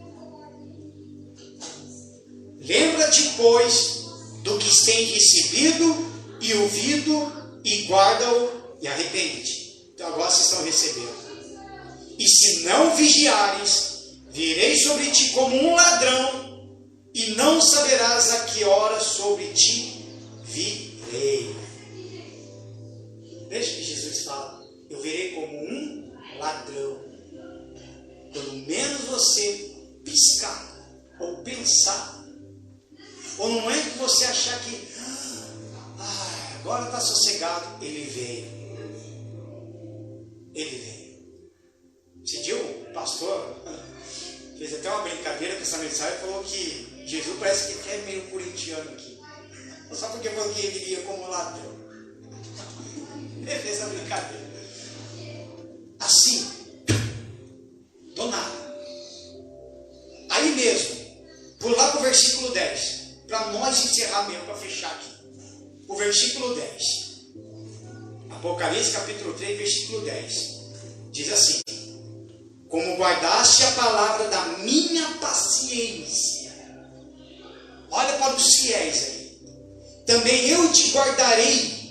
lembra-te, pois, do que tens recebido e ouvido, e guarda-o e arrepende-te. Então agora vocês estão recebendo. E se não vigiares, virei sobre ti como um ladrão, e não saberás a que hora sobre ti virei. Veja que Jesus fala: eu virei como um ladrão. Quando menos você piscar ou pensar, ou no momento que você achar que agora está sossegado, ele veio. Ele veio. Esse dia o pastor fez até uma brincadeira com essa mensagem, falou que Jesus parece que é meio corintiano aqui. Só porque falou que ele viria como ladrão. Ele fez essa brincadeira. Assim, do nada. Aí mesmo, pular para o versículo 10, para nós encerrar mesmo, para fechar aqui. O versículo 10. Apocalipse capítulo 3, versículo 10. Diz assim: como guardaste a palavra da minha paciência. Olha para os fiéis aí. Também eu te guardarei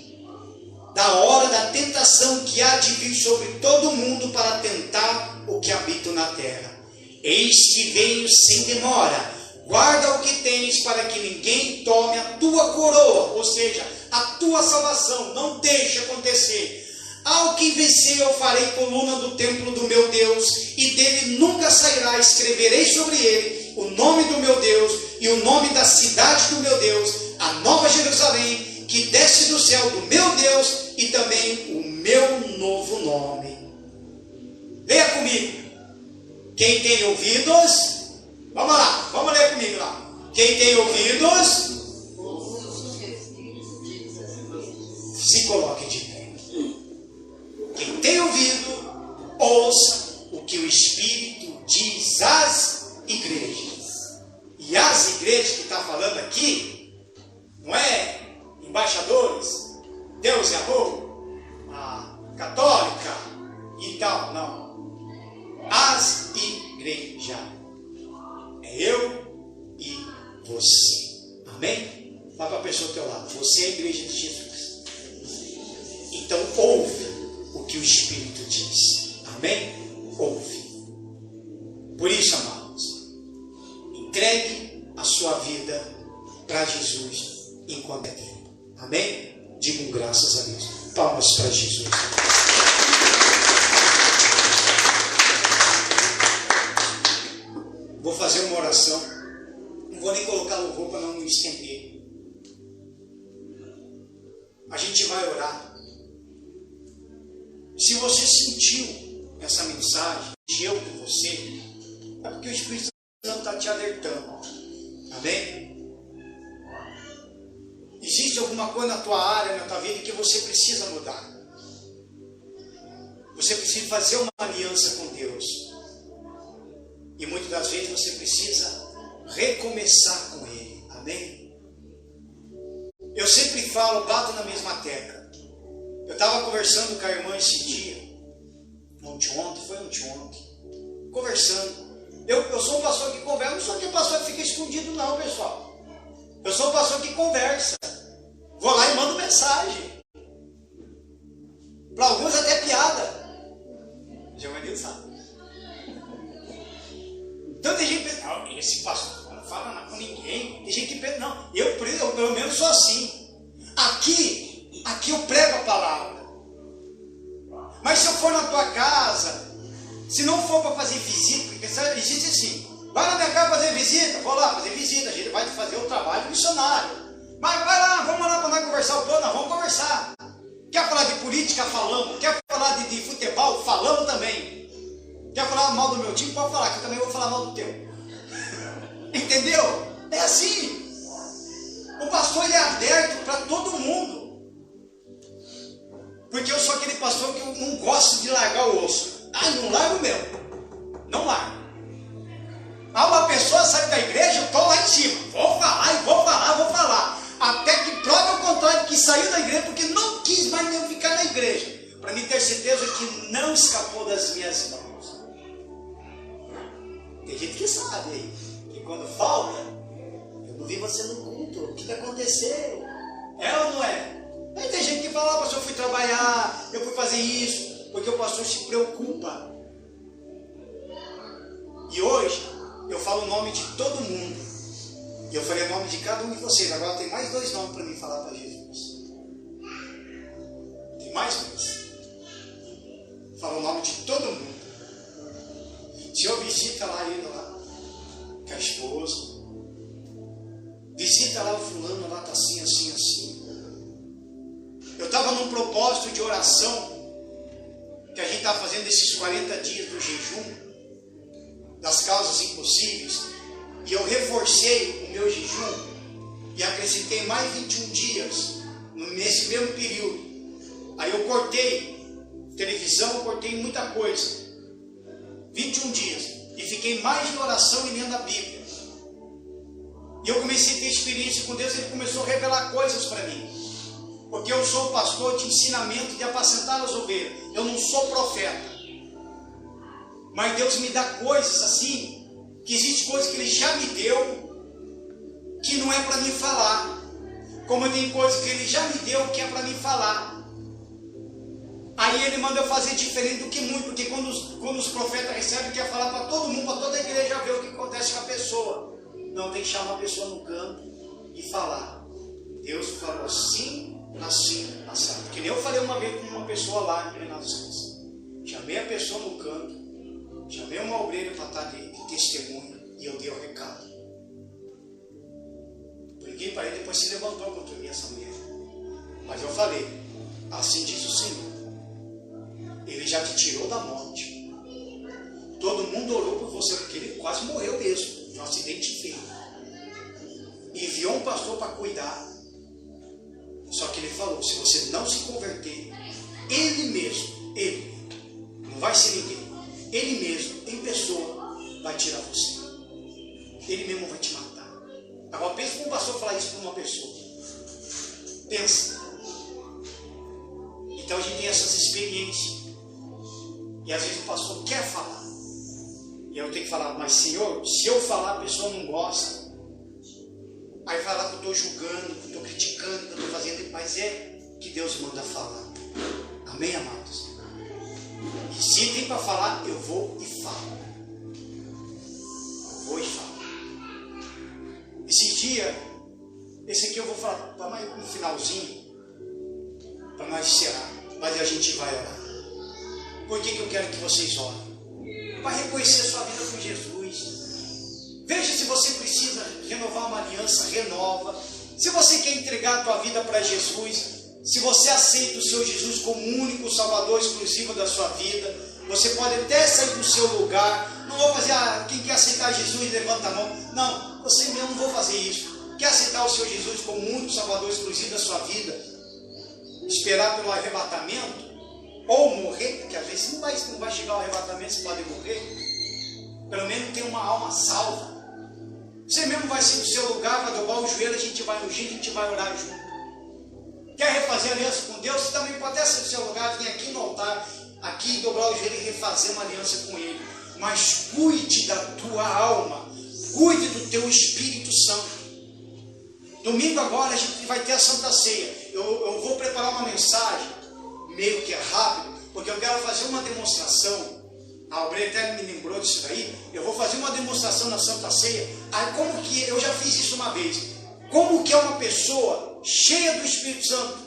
da hora da tentação que há de vir sobre todo mundo para tentar o que habita na terra. Eis que venho sem demora. Guarda o que tens para que ninguém tome a tua coroa, ou seja, a tua salvação. Não deixe acontecer. Ao que vencer eu farei coluna do templo do meu Deus, e dele nunca sairá. Escreverei sobre ele o nome do meu Deus e o nome da cidade do meu Deus, a nova Jerusalém, que desce do céu do meu Deus, e também o meu novo nome. Leia comigo. Quem tem ouvidos, vamos lá, vamos ler comigo lá. Quem tem ouvidos, se coloque de pé. Quem tem ouvido, ouça o que o Espírito diz às igrejas. E as igrejas que está falando aqui, não é embaixadores, Deus é amor, a católica e tal, não. As igrejas. É eu e você. Amém? Fala para a pessoa ao teu lado. Você é a igreja de Jesus. Então ouve o que o Espírito diz. Amém? Ouve. Por isso, amados, entregue a sua vida para Jesus enquanto é tempo. Amém? Digam graças a Deus. Palmas para Jesus. Vou fazer uma oração. Não vou nem colocar louvor para não me estender. A gente vai orar. Se você sentiu essa mensagem, eu com você, é porque o Espírito Santo está te alertando. Amém? Existe alguma coisa na tua área, na tua vida, que você precisa mudar. Você precisa fazer uma aliança com Deus. E muitas das vezes você precisa recomeçar com Ele. Amém? Eu sempre falo, bato na mesma tecla. Eu estava conversando com a irmã esse dia, ontem, conversando. Eu sou um pastor que conversa, não sou aquele pastor que fica escondido não, pessoal. Eu sou um pastor que conversa. Vou lá e mando mensagem. Para alguns até piada. Giovanni sabe. Então tem gente que pensa, não, esse pastor não fala com ninguém. Tem gente que pensa, não, eu pelo menos sou assim. Aqui eu prego a palavra. Mas se eu for na tua casa, se não for para fazer visita, porque existe assim, Vai na minha casa fazer visita? Vou lá fazer visita, a gente vai fazer o trabalho missionário. Mas vai lá, vamos lá para nós conversar o plano, nós vamos conversar. Quer falar de política? Falamos. Quer falar de futebol? Falamos também. Quer falar mal do meu time? Pode falar, que eu também vou falar mal do teu. Entendeu? É assim. O pastor ele é aberto para todo mundo. Porque eu sou aquele pastor que eu não gosto de largar o osso. Ah, não largo o meu. Não largo. Ah, uma pessoa sai da igreja, eu estou lá em cima. Vou falar e vou falar, vou falar. Até que prove o contrário, que saiu da igreja porque não quis mais nem ficar na igreja. Para mim ter certeza que não escapou das minhas mãos. Tem gente que sabe aí, que quando falta, eu não vi você no culto, o que aconteceu? É ou não é? Aí tem gente que fala, pastor, eu fui trabalhar, eu fui fazer isso, porque o pastor se preocupa. E hoje, eu falo o nome de todo mundo. E eu falei o nome de cada um de vocês. Agora tem mais 2 nomes para mim falar para Jesus. Tem mais 2. Falo o nome de todo mundo. Se eu visita lá ele lá, com a esposa, visita lá o fulano, lá está assim, assim, assim. Eu estava num propósito de oração, que a gente estava fazendo esses 40 dias do jejum, das causas impossíveis, e eu reforcei o meu jejum, e acrescentei mais 21 dias, nesse mesmo período. Aí eu cortei televisão, cortei muita coisa, 21 dias, e fiquei mais em oração e lendo a Bíblia. E eu comecei a ter experiência com Deus, Ele começou a revelar coisas para mim. Porque eu sou pastor de ensinamento, de apacentar as ovelhas. Eu não sou profeta. Mas Deus me dá coisas assim, que existe coisas que Ele já me deu, que não é para mim falar. Como tem coisas que Ele já me deu, que é para mim falar. Aí Ele manda eu fazer diferente do que muito, porque quando os profetas recebem, quer falar para todo mundo, para toda a igreja, ver o que acontece com a pessoa. Não, tem que chamar a pessoa no canto e falar. Deus falou assim, assim, assado. Porque nem eu falei uma vez com uma pessoa lá em Renações. Chamei a pessoa no canto, chamei uma obreira para estar de testemunha e eu dei o recado. Liguei para ele, depois se levantou contra mim essa mulher. Mas eu falei, assim diz o Senhor. Ele já te tirou da morte. Todo mundo orou por você, porque ele quase morreu mesmo, de um acidente feio. E enviou um pastor para cuidar. Só que ele falou, se você não se converter, ele mesmo, ele, não vai ser ninguém, ele mesmo, em pessoa, vai tirar você. Ele mesmo vai te matar. Agora pensa como um pastor falar isso para uma pessoa. Pensa. Então a gente tem essas experiências. E às vezes o pastor quer falar. E eu tenho que falar, mas Senhor, se eu falar a pessoa não gosta. Aí vai lá que eu estou julgando, que eu estou criticando, que eu estou fazendo, mas é que Deus manda falar. Amém, amados? E se tem para falar, eu vou e falo. Eu vou e falo. Esse dia, esse aqui eu vou falar para mais no finalzinho, para nós encerrar, mas a gente vai orar. Por que eu quero que vocês orem? Para reconhecer a sua vida com Jesus. Veja se você precisa renovar uma aliança, renova. Se você quer entregar a tua vida para Jesus, se você aceita o seu Jesus como único Salvador exclusivo da sua vida, você pode até sair do seu lugar. Não vou fazer, quem quer aceitar Jesus, levanta a mão. Não, você mesmo não vou fazer isso. Quer aceitar o seu Jesus como único Salvador exclusivo da sua vida? Esperar pelo arrebatamento? Ou morrer, porque às vezes não vai chegar ao arrebatamento, você pode morrer. Pelo menos tem uma alma salva. Você mesmo vai sair do seu lugar, vai dobrar o joelho, a gente vai ungir, a gente vai orar junto. Quer refazer aliança com Deus? Você também pode até sair do seu lugar, vir aqui no altar, aqui dobrar o joelho e refazer uma aliança com Ele. Mas cuide da tua alma, cuide do teu Espírito Santo. Domingo agora a gente vai ter a Santa Ceia. Eu vou preparar uma mensagem, meio que rápido, porque eu quero fazer uma demonstração. A obreira até me lembrou disso daí. Eu vou fazer uma demonstração na Santa Ceia. Aí como que, eu já fiz isso uma vez, como que é uma pessoa cheia do Espírito Santo,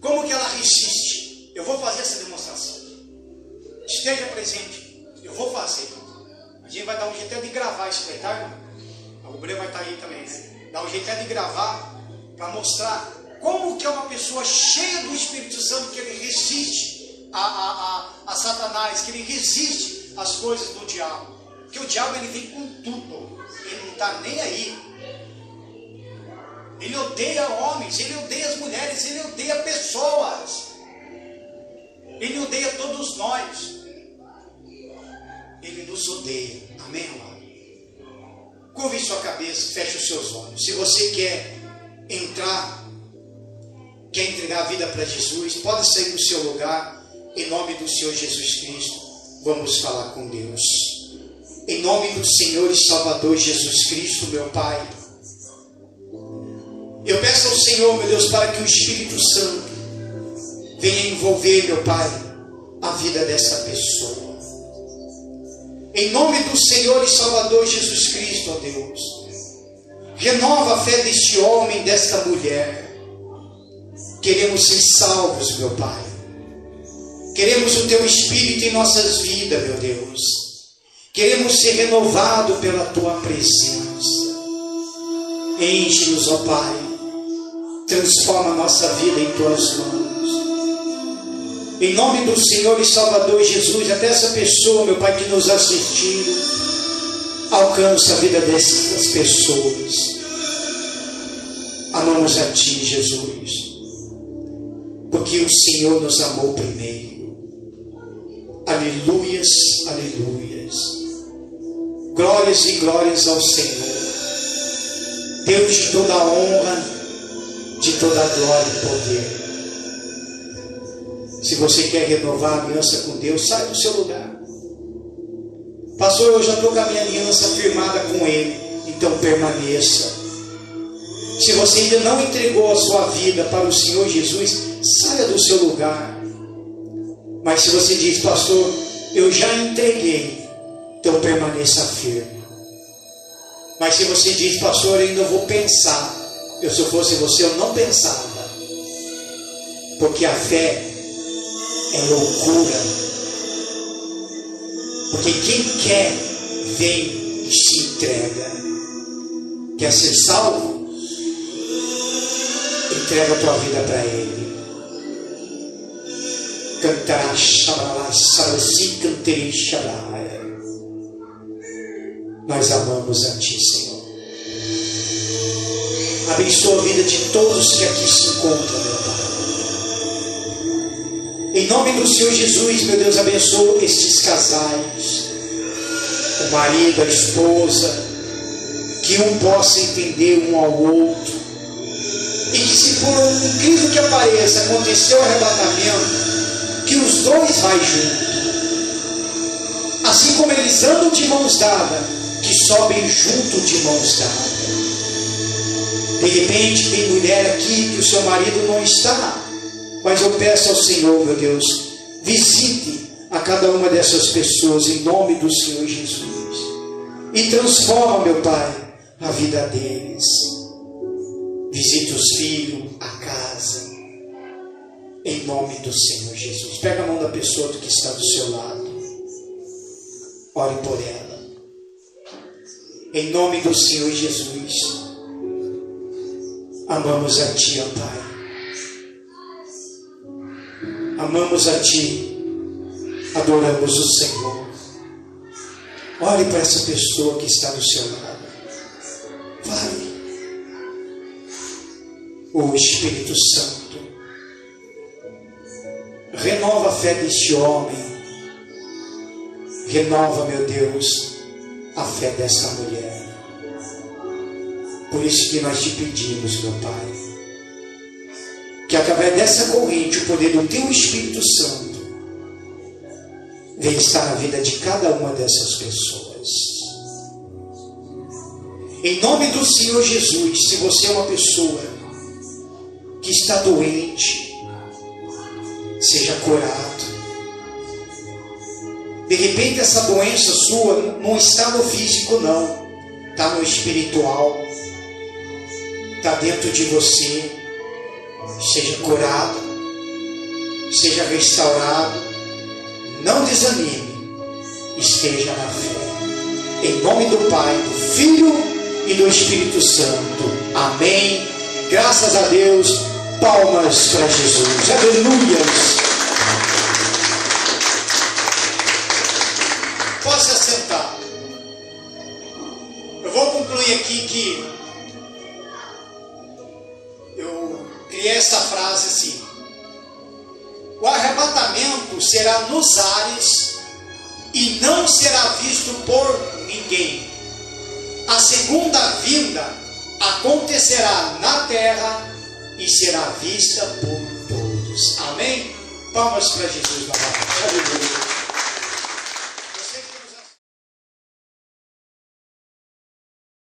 como que ela resiste. Eu vou fazer essa demonstração. Esteja presente, eu vou fazer. A gente vai dar um jeito até de gravar isso aí, tá, irmão? O Breno vai estar aí também, né? Dá um jeito até de gravar para mostrar como que é uma pessoa cheia do Espírito Santo, que ele resiste a Satanás, que ele resiste às coisas do diabo. Porque o diabo ele vem com tudo, ele não está nem aí. Ele odeia homens, ele odeia as mulheres, ele odeia pessoas. Ele odeia todos nós. Ele nos odeia. Amém, amado? Curve sua cabeça, feche os seus olhos. Se você quer entrar, quer entregar a vida para Jesus, pode sair do seu lugar. Em nome do Senhor Jesus Cristo, vamos falar com Deus. Em nome do Senhor e Salvador Jesus Cristo, meu Pai, eu peço ao Senhor, meu Deus, para que o Espírito Santo venha envolver, meu Pai, a vida dessa pessoa. Em nome do Senhor e Salvador Jesus Cristo, ó Deus, renova a fé deste homem, desta mulher. Queremos ser salvos, meu Pai. Queremos o Teu Espírito em nossas vidas, meu Deus. Queremos ser renovados pela Tua presença. Enche-nos, ó Pai. Transforma a nossa vida em Tuas mãos. Em nome do Senhor e Salvador Jesus, até essa pessoa, meu Pai, que nos assistiu, alcança a vida dessas pessoas. Amamos a Ti, Jesus, porque o Senhor nos amou primeiro. Aleluias, aleluias. Glórias e glórias ao Senhor. Deus de toda a honra, de toda a glória e poder. Se você quer renovar a aliança com Deus, sai do seu lugar. Pastor, eu já estou com a minha aliança firmada com Ele. Então permaneça. Se você ainda não entregou a sua vida para o Senhor Jesus, saia do seu lugar. Mas se você diz, pastor, eu já entreguei, então permaneça firme. Mas se você diz, pastor, eu ainda vou pensar. Eu, se eu fosse você, eu não pensava. Porque a fé é loucura. Porque quem quer, vem e se entrega. Quer ser salvo? Entrega a tua vida para Ele. Cantará, xabalá, sarasi, canterei, xabalá. Nós amamos a Ti, Senhor. Abençoa a vida de todos que aqui se encontram, meu Pai. Em nome do Senhor Jesus, meu Deus, abençoa estes casais, o marido, a esposa, que um possa entender um ao outro, e que, se por incrível que pareça, aconteceu o arrebatamento, que os dois vai junto. Assim como eles andam de mãos dadas, que sobem junto de mãos dadas. De repente tem mulher aqui que o seu marido não está, mas eu peço ao Senhor, meu Deus, visite a cada uma dessas pessoas em nome do Senhor Jesus e transforma, meu Pai, a vida deles. Visite os filhos, a casa, em nome do Senhor Jesus. Pega a mão da pessoa que está do seu lado, ore por ela. Em nome do Senhor Jesus, amamos a Ti, ó Pai. Amamos a Ti, adoramos o Senhor. Ore para essa pessoa que está do seu lado. Vai. O Espírito Santo renova a fé deste homem. Renova, meu Deus, a fé dessa mulher. Por isso que nós te pedimos, meu Pai, que através dessa corrente, o poder do Teu Espírito Santo venha estar na vida de cada uma dessas pessoas. Em nome do Senhor Jesus, se você é uma pessoa que está doente, seja curado. De repente essa doença sua não está no físico, não, está no espiritual, está dentro de você. Seja curado, seja restaurado. Não desanime, esteja na fé. Em nome do Pai, do Filho e do Espírito Santo. Amém. Graças a Deus. Palmas para Jesus. Aleluias. Pode se assentar. Eu vou concluir aqui que eu criei essa frase assim: o arrebatamento será nos ares e não será visto por ninguém. A segunda vinda acontecerá na terra e será vista por todos. Amém? Palmas para Jesus novamente. Aleluia.